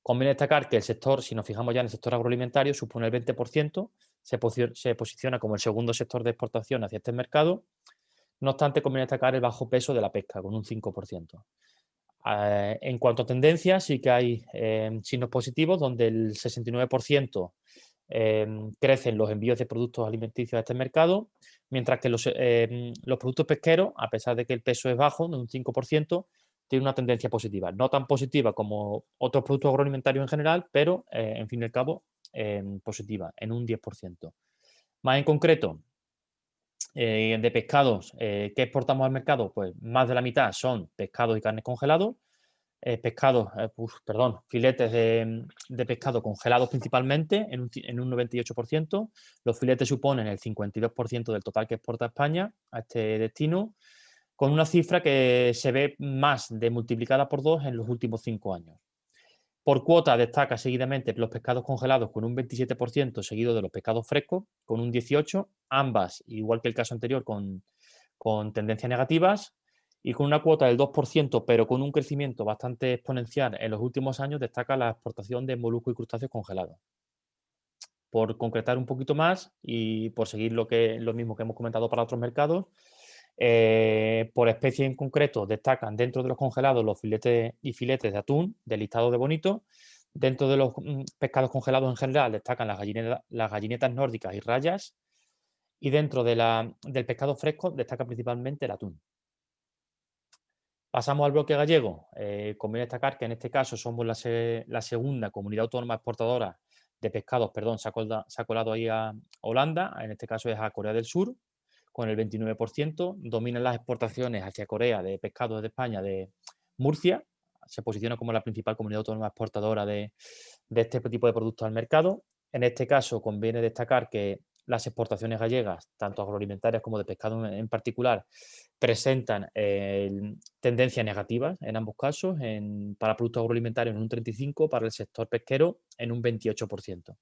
Conviene destacar que el sector, si nos fijamos ya en el sector agroalimentario, supone el 20%, se posiciona como el segundo sector de exportación hacia este mercado. No obstante, conviene destacar el bajo peso de la pesca, con un 5%. En cuanto a tendencias, sí que hay signos positivos, donde el 69% crecen los envíos de productos alimenticios a este mercado, mientras que los productos pesqueros, a pesar de que el peso es bajo, de un 5%, tiene una tendencia positiva. No tan positiva como otros productos agroalimentarios en general, pero, en fin y al cabo, positiva, en un 10%. Más en concreto, de pescados que exportamos al mercado, pues más de la mitad son pescados y carnes congelados, filetes de pescado congelados principalmente en un 98%. Los filetes suponen el 52% del total que exporta España a este destino, con una cifra que se ve más de multiplicada por 2 en los últimos 5 años. Por cuota destaca seguidamente los pescados congelados con un 27%, seguido de los pescados frescos con un 18%, ambas, igual que el caso anterior, con tendencias negativas, y con una cuota del 2%, pero con un crecimiento bastante exponencial en los últimos años, destaca la exportación de moluscos y crustáceos congelados. Por concretar un poquito más y por seguir lo mismo que hemos comentado para otros mercados, por especie en concreto destacan dentro de los congelados los filetes y filetes de atún del listado de bonito, Dentro de los pescados congelados en general destacan las gallinetas nórdicas y rayas, y dentro del pescado fresco destaca principalmente el atún. Pasamos al bloque gallego. Conviene destacar que en este caso somos la segunda comunidad autónoma exportadora de pescados, perdón, se ha colado ahí a Holanda, en este caso es a Corea del Sur, con el 29%. Dominan las exportaciones hacia Corea de pescados de España, de Murcia. Se posiciona como la principal comunidad autónoma exportadora de este tipo de productos al mercado. En este caso conviene destacar que las exportaciones gallegas, tanto agroalimentarias como de pescado en particular, presentan tendencias negativas en ambos casos, para productos agroalimentarios en un 35%, para el sector pesquero en un 28%.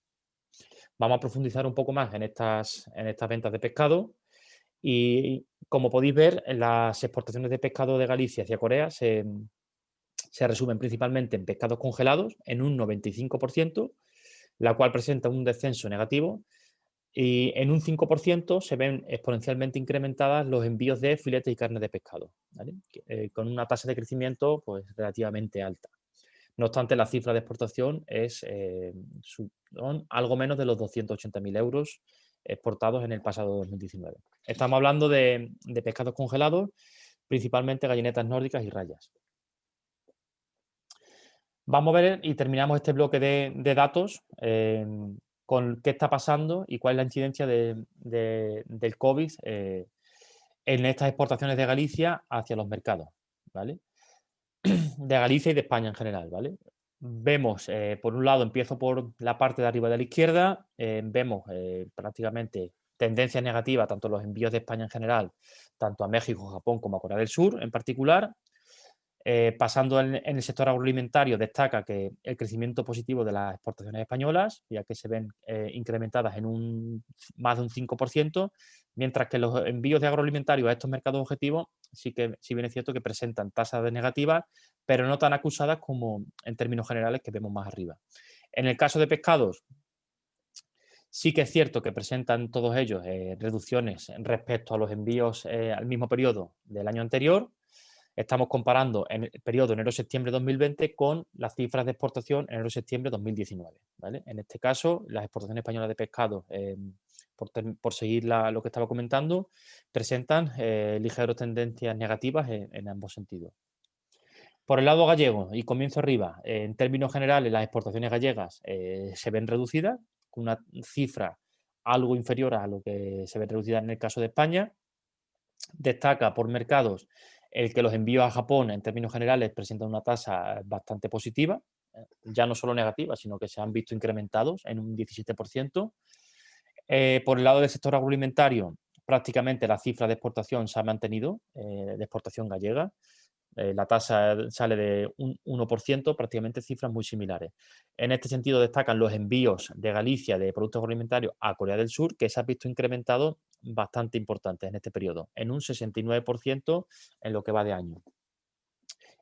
Vamos a profundizar un poco más en estas ventas de pescado y, como podéis ver, las exportaciones de pescado de Galicia hacia Corea se resumen principalmente en pescados congelados en un 95%, la cual presenta un descenso negativo, y en un 5% se ven exponencialmente incrementadas los envíos de filetes y carne de pescado, ¿vale? Con una tasa de crecimiento pues, relativamente alta. No obstante, la cifra de exportación son algo menos de los 280.000 euros exportados en el pasado 2019. Estamos hablando de pescados congelados, principalmente gallinetas nórdicas y rayas. Vamos a ver y terminamos este bloque de datos con qué está pasando y cuál es la incidencia del COVID en estas exportaciones de Galicia hacia los mercados, ¿vale? De Galicia y de España en general, ¿vale? Vemos, por un lado, empiezo por la parte de arriba de la izquierda, vemos prácticamente tendencias negativas, tanto los envíos de España en general, tanto a México, Japón como a Corea del Sur en particular. Pasando en el sector agroalimentario, destaca que el crecimiento positivo de las exportaciones españolas, ya que se ven incrementadas en más de un 5%, mientras que los envíos de agroalimentarios a estos mercados objetivos sí bien es cierto que presentan tasas de negativas, pero no tan acusadas como en términos generales que vemos más arriba. En el caso de pescados, sí que es cierto que presentan todos ellos reducciones respecto a los envíos al mismo periodo del año anterior. Estamos comparando en el periodo enero-septiembre 2020 con las cifras de exportación enero-septiembre 2019, ¿vale? En este caso, las exportaciones españolas de pescado, por seguir lo que estaba comentando, presentan ligeras tendencias negativas en ambos sentidos. Por el lado gallego, y comienzo arriba, en términos generales, las exportaciones gallegas se ven reducidas, con una cifra algo inferior a lo que se ve reducida en el caso de España. Destaca por mercados el que los envíos a Japón, en términos generales, presentan una tasa bastante positiva, ya no solo negativa, sino que se han visto incrementados en un 17%. Por el lado del sector agroalimentario, prácticamente la cifra de exportación se ha mantenido, de exportación gallega. La tasa sale de un 1%, prácticamente cifras muy similares. En este sentido destacan los envíos de Galicia de productos agroalimentarios a Corea del Sur, que se han visto incrementados bastante importantes en este periodo, en un 69% en lo que va de año.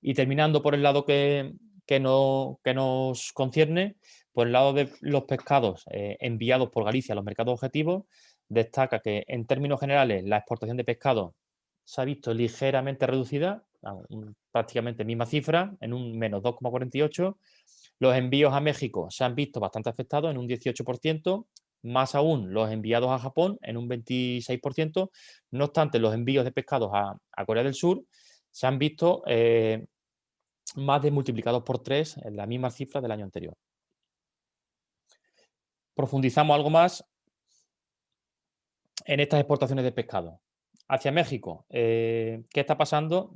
Y terminando por el lado que nos concierne, por el lado de los pescados enviados por Galicia a los mercados objetivos, destaca que en términos generales la exportación de pescado se ha visto ligeramente reducida, prácticamente misma cifra, en un menos 2,48%. Los envíos a México se han visto bastante afectados en un 18%, más aún los enviados a Japón en un 26%. No obstante, los envíos de pescados a Corea del Sur se han visto más de multiplicados por 3 en la misma cifra del año anterior. Profundizamos algo más en estas exportaciones de pescado. Hacia México, ¿qué está pasando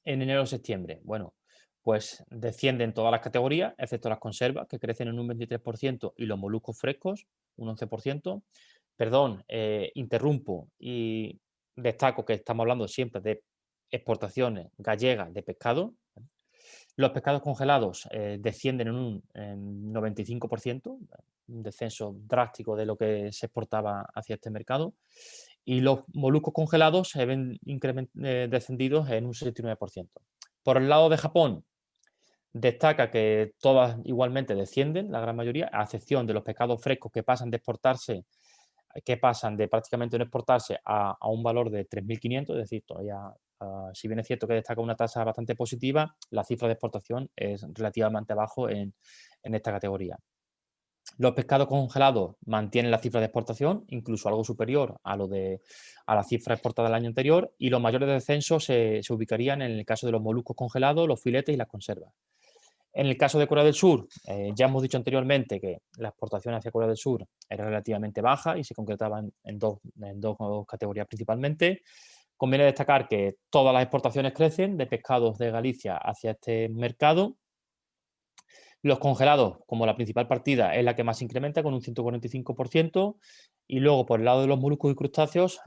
en enero-septiembre? Bueno, pues descienden todas las categorías, excepto las conservas, que crecen en un 23%, y los moluscos frescos, un 11%. Perdón, interrumpo y destaco que estamos hablando siempre de exportaciones gallegas de pescado. Los pescados congelados descienden en un 95%, un descenso drástico de lo que se exportaba hacia este mercado. Y los moluscos congelados se ven descendidos en un 69%. Por el lado de Japón, destaca que todas igualmente descienden, la gran mayoría, a excepción de los pescados frescos que pasan de prácticamente no exportarse a un valor de 3.500, es decir, todavía si bien es cierto que destaca una tasa bastante positiva, la cifra de exportación es relativamente abajo en esta categoría. Los pescados congelados mantienen la cifra de exportación, incluso algo superior a la cifra exportada del año anterior, y los mayores descensos se ubicarían en el caso de los moluscos congelados, los filetes y las conservas. En el caso de Corea del Sur, ya hemos dicho anteriormente que la exportación hacia Corea del Sur era relativamente baja y se concretaba en dos categorías principalmente. Conviene destacar que todas las exportaciones crecen de pescados de Galicia hacia este mercado. Los congelados, como la principal partida, es la que más se incrementa con un 145%, y luego por el lado de los moluscos y crustáceos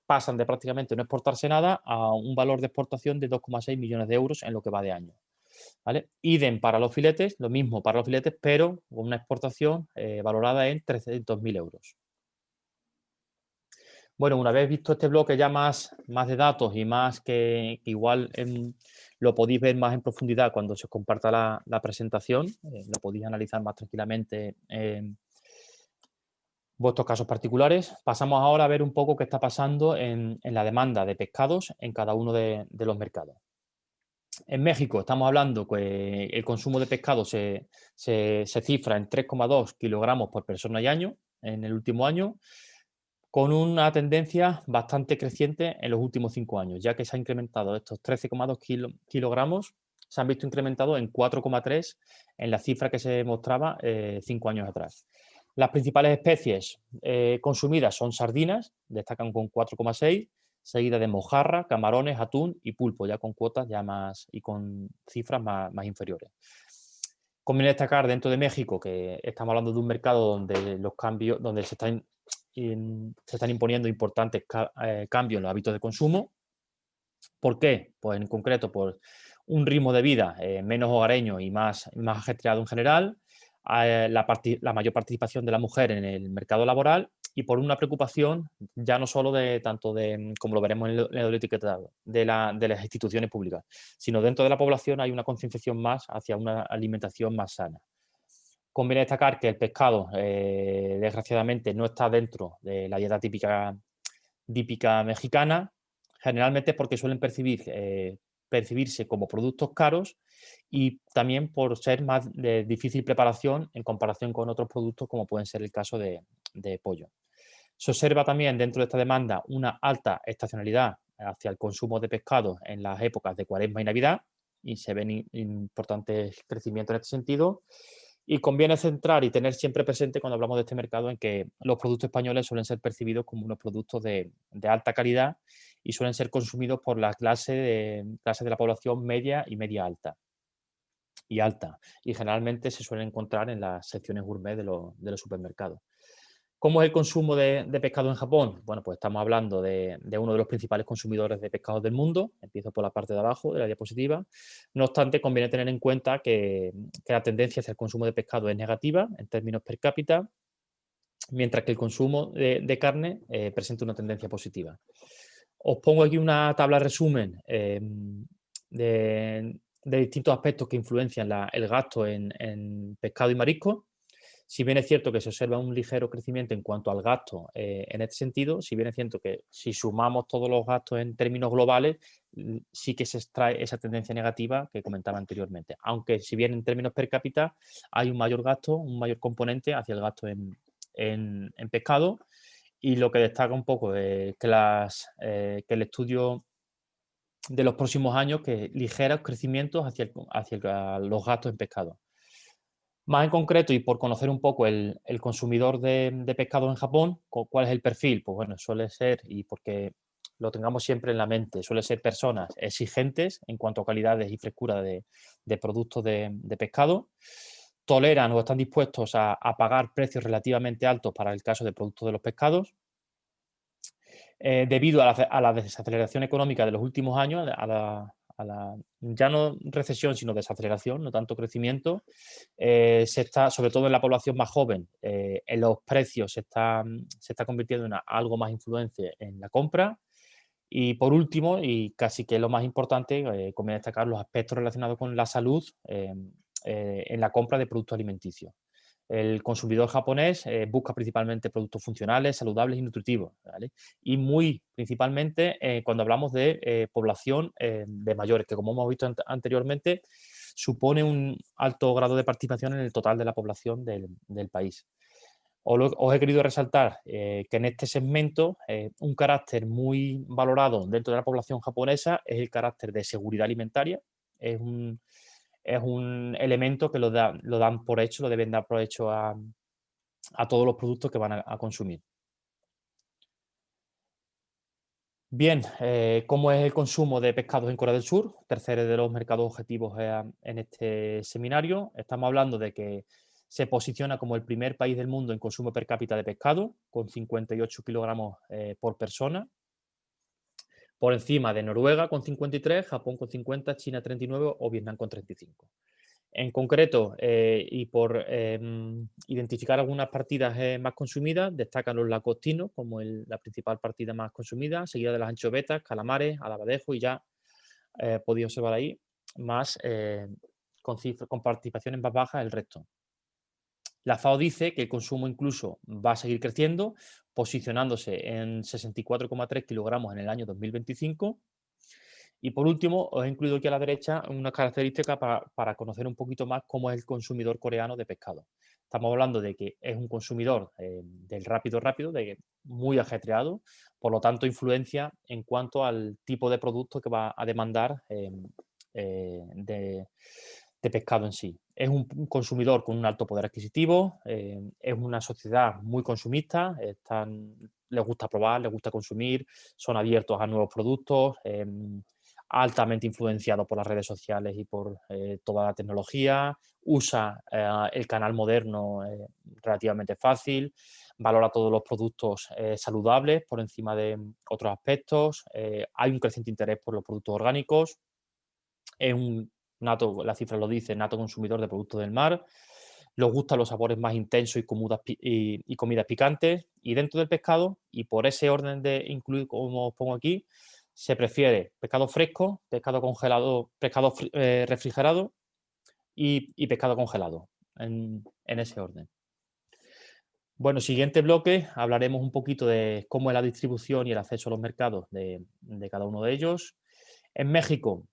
pasan de prácticamente no exportarse nada a un valor de exportación de 2,6 millones de euros en lo que va de año. ¿Vale? Idem para los filetes, lo mismo para los filetes, pero con una exportación valorada en 300.000 euros. Bueno, una vez visto este bloque ya más de datos y más que igual lo podéis ver más en profundidad cuando se os comparta la presentación, lo podéis analizar más tranquilamente en vuestros casos particulares. Pasamos ahora a ver un poco qué está pasando en la demanda de pescados en cada uno de los mercados. En México estamos hablando que el consumo de pescado se cifra en 3,2 kilogramos por persona y año en el último año, con una tendencia bastante creciente en los últimos 5 años, ya que se ha incrementado estos 13,2 kilogramos, se han visto incrementados en 4,3 en la cifra que se mostraba 5 años atrás. Las principales especies consumidas son sardinas, destacan con 4,6, seguida de mojarra, camarones, atún y pulpo, ya con cuotas ya más y con cifras más inferiores. Conviene destacar dentro de México que estamos hablando de un mercado donde los cambios, donde se están imponiendo importantes cambios en los hábitos de consumo. ¿Por qué? Pues en concreto por un ritmo de vida menos hogareño y más ajetreado en general, la mayor participación de la mujer en el mercado laboral, y por una preocupación ya no solo como lo veremos en el etiquetado, de las instituciones públicas, sino dentro de la población hay una concienciación más hacia una alimentación más sana. Conviene destacar que el pescado, desgraciadamente, no está dentro de la dieta típica mexicana, generalmente porque suelen percibirse como productos caros y también por ser más de difícil preparación en comparación con otros productos como pueden ser el caso de pollo. Se observa también dentro de esta demanda una alta estacionalidad hacia el consumo de pescado en las épocas de Cuaresma y Navidad, y se ven importantes crecimientos en este sentido. Y conviene centrar y tener siempre presente cuando hablamos de este mercado en que los productos españoles suelen ser percibidos como unos productos de alta calidad y suelen ser consumidos por la clase de la población media y media alta. Y generalmente se suelen encontrar en las secciones gourmet de los supermercados. ¿Cómo es el consumo de pescado en Japón? Bueno, pues estamos hablando de uno de los principales consumidores de pescados del mundo. Empiezo por la parte de abajo de la diapositiva. No obstante, conviene tener en cuenta que la tendencia hacia el consumo de pescado es negativa en términos per cápita, mientras que el consumo de carne presenta una tendencia positiva. Os pongo aquí una tabla resumen de distintos aspectos que influencian el gasto en pescado y marisco. Si bien es cierto que se observa un ligero crecimiento en cuanto al gasto en este sentido, si bien es cierto que si sumamos todos los gastos en términos globales, sí que se extrae esa tendencia negativa que comentaba anteriormente. Aunque si bien en términos per cápita hay un mayor gasto, un mayor componente hacia el gasto en pescado, y lo que destaca un poco es que el estudio de los próximos años, que ligeros crecimientos hacia los gastos en pescado. Más en concreto, y por conocer un poco el consumidor de pescado en Japón, ¿cuál es el perfil? Pues bueno, suele ser, y porque lo tengamos siempre en la mente, suele ser personas exigentes en cuanto a calidades y frescura de productos de pescado, toleran o están dispuestos a pagar precios relativamente altos para el caso de productos de los pescados. Debido a la desaceleración económica de los últimos años, ya no recesión, sino desaceleración, no tanto crecimiento, sobre todo en la población más joven, en los precios se está convirtiendo en algo más influencia en la compra. Y por último, y casi que lo más importante, conviene destacar los aspectos relacionados con la salud en la compra de productos alimenticios. El consumidor japonés busca principalmente productos funcionales, saludables y nutritivos, ¿vale? Y muy principalmente cuando hablamos de población de mayores, que como hemos visto anteriormente, supone un alto grado de participación en el total de la población del país. Os he querido resaltar que en este segmento un carácter muy valorado dentro de la población japonesa es el carácter de seguridad alimentaria. Es un elemento que lo dan por hecho, lo deben dar por hecho a todos los productos que van a consumir. Bien, ¿cómo es el consumo de pescados en Corea del Sur? Tercero de los mercados objetivos en este seminario. Estamos hablando de que se posiciona como el primer país del mundo en consumo per cápita de pescado, con 58 kilogramos por persona, por encima de Noruega con 53, Japón con 50, China 39 o Vietnam con 35. En concreto, y por identificar algunas partidas más consumidas, destacan los lagostinos como la principal partida más consumida, seguida de las anchovetas, calamares, alabadejo y ya podéis observar ahí más con participaciones más bajas el resto. La FAO dice que el consumo incluso va a seguir creciendo, posicionándose en 64,3 kilogramos en el año 2025. Y por último, os he incluido aquí a la derecha una característica para conocer un poquito más cómo es el consumidor coreano de pescado. Estamos hablando de que es un consumidor del rápido, muy ajetreado, por lo tanto influencia en cuanto al tipo de producto que va a demandar de pescado en sí. Es un consumidor con un alto poder adquisitivo, es una sociedad muy consumista, les gusta probar, les gusta consumir, son abiertos a nuevos productos, altamente influenciado por las redes sociales y por toda la tecnología, usa el canal moderno relativamente fácil, valora todos los productos saludables por encima de otros aspectos, hay un creciente interés por los productos orgánicos, es un nato, la cifra lo dice, nato consumidor de productos del mar, les gustan los sabores más intensos y comidas picantes, y dentro del pescado, y por ese orden de incluir, como os pongo aquí, se prefiere pescado fresco, pescado congelado, pescado refrigerado y pescado congelado, en ese orden. Bueno, siguiente bloque, hablaremos un poquito de cómo es la distribución y el acceso a los mercados de cada uno de ellos. En México,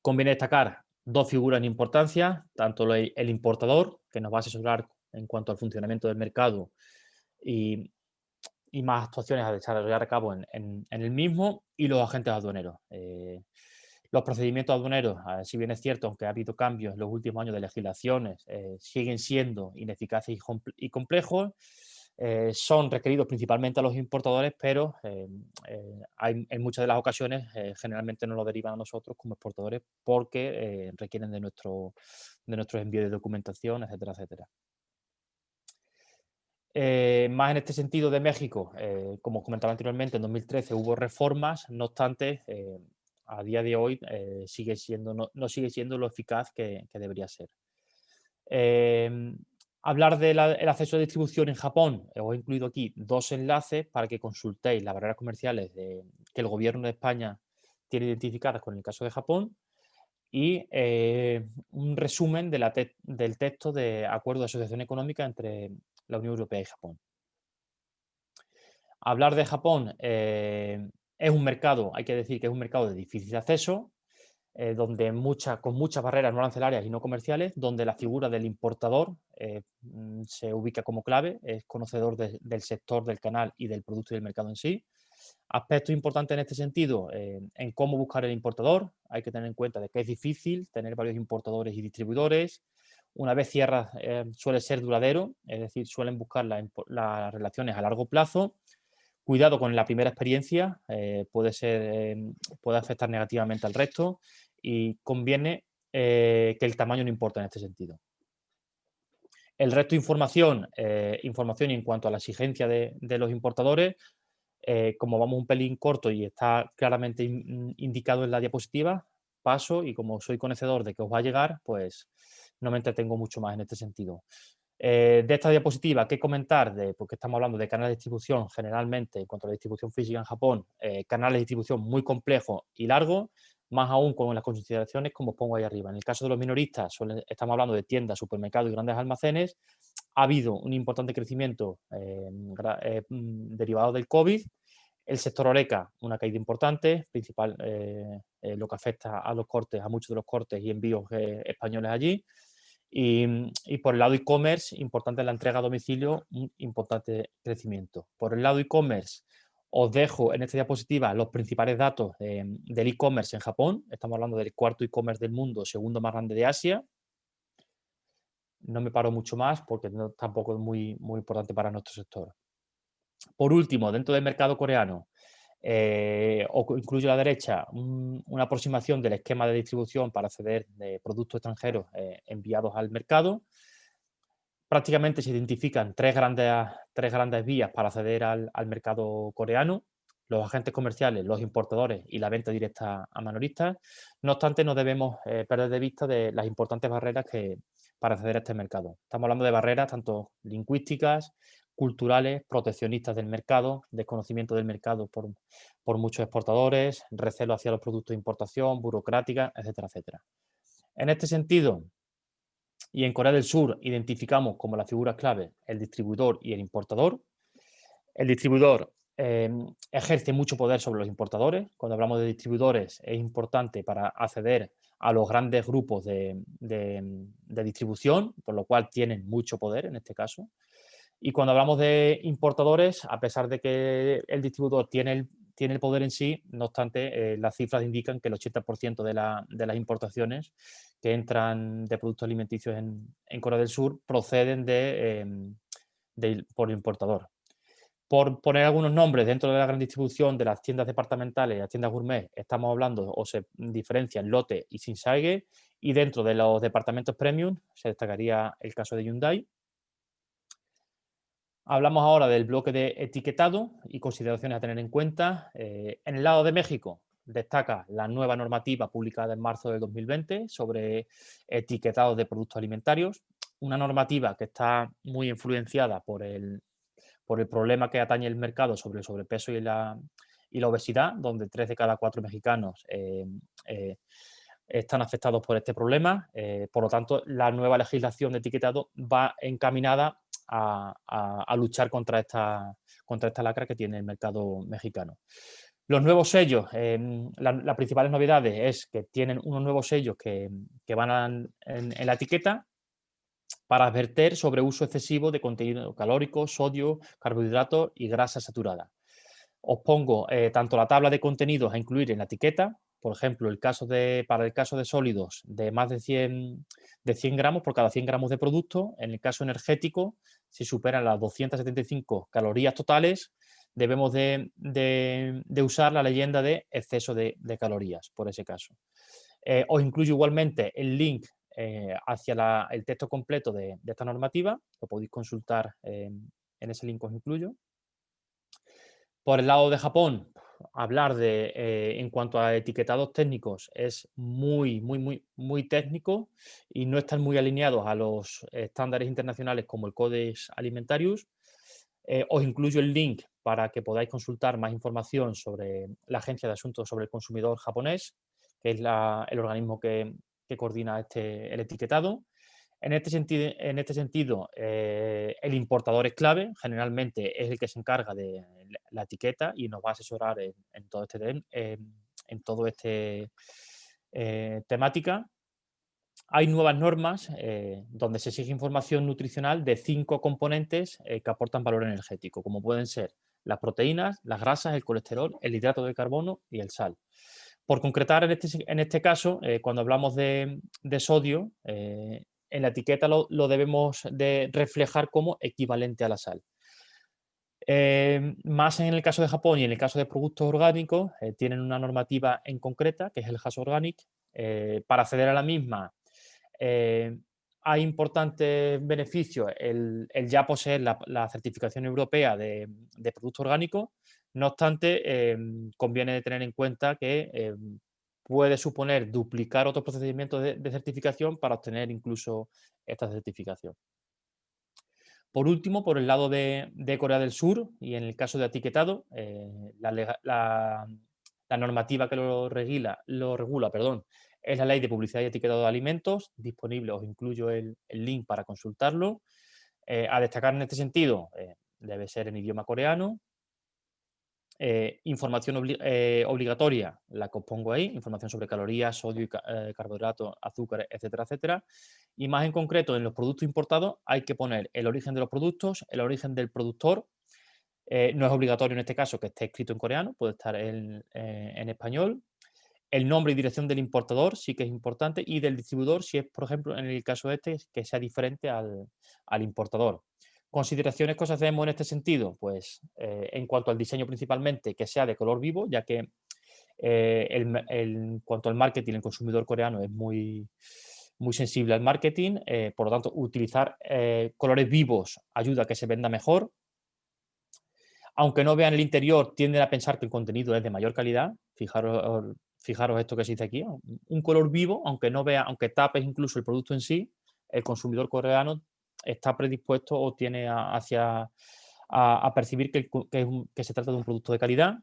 conviene destacar dos figuras en importancia, tanto el importador, que nos va a asesorar en cuanto al funcionamiento del mercado y más actuaciones a desarrollar a cabo en el mismo, y los agentes aduaneros. Los procedimientos aduaneros, si bien es cierto, aunque ha habido cambios en los últimos años de legislaciones, siguen siendo ineficaces y complejos. Son requeridos principalmente a los importadores, pero en muchas de las ocasiones generalmente nos lo derivan a nosotros como exportadores porque requieren de nuestros envíos de documentación, etcétera, etcétera. Más en este sentido de México, como comentaba anteriormente, en 2013 hubo reformas, no obstante, a día de hoy no sigue siendo lo eficaz que debería ser. Hablar del acceso a distribución en Japón, os he incluido aquí dos enlaces para que consultéis las barreras comerciales que el gobierno de España tiene identificadas con el caso de Japón y un resumen del texto de acuerdo de asociación económica entre la Unión Europea y Japón. Hablar de Japón es un mercado, hay que decir que es un mercado de difícil acceso, donde con muchas barreras no arancelarias y no comerciales, donde la figura del importador se ubica como clave, es conocedor del sector, del canal y del producto y del mercado en sí. Aspectos importantes en este sentido, en cómo buscar el importador, hay que tener en cuenta de que es difícil tener varios importadores y distribuidores. Una vez cierras, suele ser duradero, es decir, suelen buscar las relaciones a largo plazo. Cuidado con la primera experiencia, puede afectar negativamente al resto y conviene que el tamaño no importa en este sentido. El resto de información y en cuanto a la exigencia de los importadores, como vamos un pelín corto y está claramente indicado en la diapositiva, paso y como soy conocedor de que os va a llegar, pues no me entretengo mucho más en este sentido. De esta diapositiva, ¿qué comentar? Porque estamos hablando de canales de distribución generalmente, en cuanto a la distribución física en Japón, canales de distribución muy complejos y largos, más aún con las consideraciones como os pongo ahí arriba. En el caso de los minoristas, estamos hablando de tiendas, supermercados y grandes almacenes. Ha habido un importante crecimiento derivado del COVID. El sector Horeca, una caída importante, principal, lo que afecta a los cortes, a muchos de los cortes y envíos españoles allí. Y por el lado e-commerce, importante la entrega a domicilio, un importante crecimiento. Por el lado e-commerce, os dejo en esta diapositiva los principales datos del e-commerce en Japón. Estamos hablando del cuarto e-commerce del mundo, segundo más grande de Asia. No me paro mucho más porque tampoco es muy importante para nuestro sector. Por último, dentro del mercado coreano, incluyo a la derecha una aproximación del esquema de distribución para acceder de productos extranjeros enviados al mercado. Prácticamente se identifican tres grandes vías para acceder al mercado coreano: los agentes comerciales, los importadores y la venta directa a minoristas. No obstante, no debemos perder de vista de las importantes barreras para acceder a este mercado. Estamos hablando de barreras tanto lingüísticas, culturales, proteccionistas del mercado, desconocimiento del mercado por muchos exportadores, recelo hacia los productos de importación, burocrática, etcétera, etcétera. En este sentido, y en Corea del Sur identificamos como las figuras clave el distribuidor y el importador. El distribuidor ejerce mucho poder sobre los importadores. Cuando hablamos de distribuidores es importante para acceder a los grandes grupos de distribución, por lo cual tienen mucho poder en este caso. Y cuando hablamos de importadores, a pesar de que el distribuidor tiene el poder en sí, no obstante, las cifras indican que el 80% de las importaciones que entran de productos alimenticios en Corea del Sur proceden por importador. Por poner algunos nombres, dentro de la gran distribución de las tiendas departamentales y las tiendas gourmet, estamos hablando o se diferencian Lotte y Shinsegae, y dentro de los departamentos premium se destacaría el caso de Hyundai. Hablamos ahora del bloque de etiquetado y consideraciones a tener en cuenta. En el lado de México destaca la nueva normativa publicada en marzo de 2020 sobre etiquetado de productos alimentarios, una normativa que está muy influenciada por el problema que atañe el mercado sobre el sobrepeso y la obesidad, donde 3 de cada 4 mexicanos están afectados por este problema. Por lo tanto, la nueva legislación de etiquetado va encaminada a luchar contra esta lacra que tiene el mercado mexicano. Los nuevos sellos, las principales novedades es que tienen unos nuevos sellos que van en la etiqueta para advertir sobre uso excesivo de contenido calórico, sodio, carbohidratos y grasa saturada. Os pongo tanto la tabla de contenidos a incluir en la etiqueta, por ejemplo, para el caso de sólidos, de más de 100 gramos por cada 100 gramos de producto. En el caso energético, si superan las 275 calorías totales, debemos de usar la leyenda de exceso de calorías, por ese caso. Os incluyo igualmente el link hacia el texto completo de esta normativa, lo podéis consultar en ese link os incluyo. Por el lado de Japón, hablar en cuanto a etiquetados técnicos es muy técnico y no están muy alineados a los estándares internacionales como el Codex Alimentarius. Os incluyo el link para que podáis consultar más información sobre la Agencia de Asuntos sobre el Consumidor japonés, que es el organismo que coordina el etiquetado. En este sentido, el importador es clave, generalmente es el que se encarga de la etiqueta y nos va a asesorar en todo este temática. Hay nuevas normas donde se exige información nutricional de 5 componentes que aportan valor energético, como pueden ser las proteínas, las grasas, el colesterol, el hidrato de carbono y el sal. Por concretar, en este caso, cuando hablamos de sodio, en la etiqueta lo debemos de reflejar como equivalente a la sal. Más en el caso de Japón y en el caso de productos orgánicos, tienen una normativa en concreta, que es el Has Organic. Para acceder a la misma, hay importantes beneficios el ya poseer la certificación europea de producto orgánico. No obstante, conviene tener en cuenta que puede suponer duplicar otros procedimientos de certificación para obtener incluso esta certificación. Por último, por el lado de Corea del Sur y en el caso de etiquetado, La normativa que lo regula, es la Ley de Publicidad y Etiquetado de Alimentos, disponible, os incluyo el link para consultarlo. A destacar en este sentido, debe ser en idioma coreano. Información obligatoria, la que os pongo ahí, información sobre calorías, sodio, carbohidratos, azúcares, etcétera, etcétera. Y más en concreto, en los productos importados hay que poner el origen de los productos, el origen del productor. No es obligatorio en este caso que esté escrito en coreano, puede estar en español. El nombre y dirección del importador sí que es importante, y del distribuidor, si es, por ejemplo, en el caso este, que sea diferente al importador. Consideraciones que os hacemos en este sentido, pues en cuanto al diseño principalmente, que sea de color vivo, ya que en cuanto al marketing, el consumidor coreano es muy sensible al marketing, por lo tanto, utilizar colores vivos ayuda a que se venda mejor. Aunque no vean el interior, tienden a pensar que el contenido es de mayor calidad. Fijaros esto que se dice aquí, un color vivo, aunque tapes incluso el producto en sí, el consumidor coreano está predispuesto o tiene a percibir que se trata de un producto de calidad,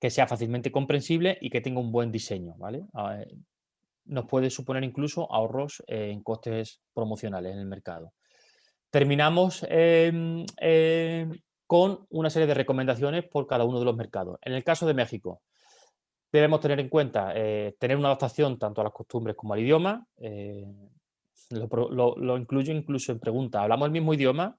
que sea fácilmente comprensible y que tenga un buen diseño, ¿vale? Nos puede suponer incluso ahorros en costes promocionales en el mercado. Terminamos con una serie de recomendaciones por cada uno de los mercados. En el caso de México, debemos tener en cuenta tener una adaptación tanto a las costumbres como al idioma. Lo incluyo incluso en pregunta. ¿Hablamos el mismo idioma?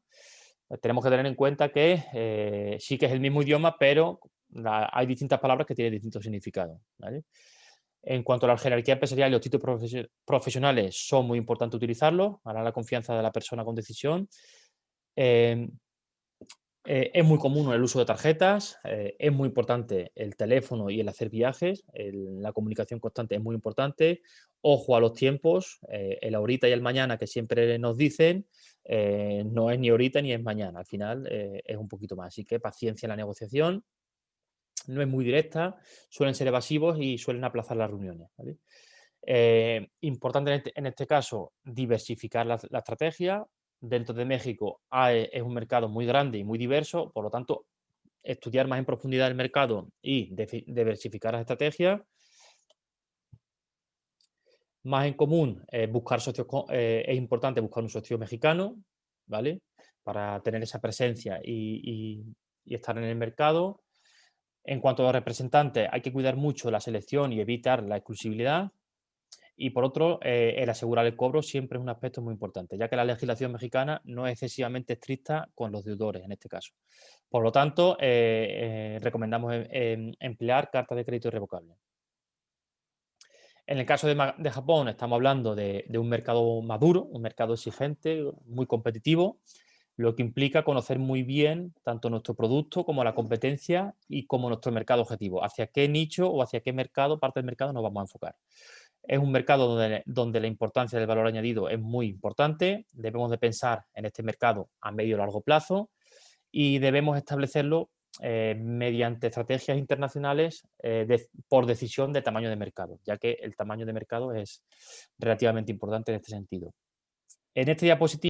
Tenemos que tener en cuenta que sí que es el mismo idioma, pero hay distintas palabras que tienen distintos significados, ¿vale? En cuanto a la jerarquía empresarial y los títulos profesionales, son muy importantes utilizarlos, ganar la confianza de la persona con decisión. Es muy común el uso de tarjetas, es muy importante el teléfono y el hacer viajes, la comunicación constante es muy importante. Ojo a los tiempos, el ahorita y el mañana que siempre nos dicen, no es ni ahorita ni es mañana, al final es un poquito más. Así que paciencia en la negociación, no es muy directa, suelen ser evasivos y suelen aplazar las reuniones, ¿vale? Importante en este caso diversificar la estrategia. Dentro de México es un mercado muy grande y muy diverso, por lo tanto, estudiar más en profundidad el mercado y diversificar las estrategias. Más en común, buscar socios, es importante buscar un socio mexicano, ¿vale? Para tener esa presencia y estar en el mercado. En cuanto a los representantes, hay que cuidar mucho la selección y evitar la exclusividad. Y por otro, el asegurar el cobro siempre es un aspecto muy importante, ya que la legislación mexicana no es excesivamente estricta con los deudores en este caso. Por lo tanto, recomendamos emplear cartas de crédito irrevocables. En el caso de Japón, estamos hablando de un mercado maduro, un mercado exigente, muy competitivo, lo que implica conocer muy bien tanto nuestro producto como la competencia y como nuestro mercado objetivo, hacia qué nicho o hacia qué mercado, parte del mercado nos vamos a enfocar. Es un mercado donde la importancia del valor añadido es muy importante, debemos de pensar en este mercado a medio y largo plazo y debemos establecerlo mediante estrategias internacionales por decisión de tamaño de mercado, ya que el tamaño de mercado es relativamente importante en este sentido. En este diapositivo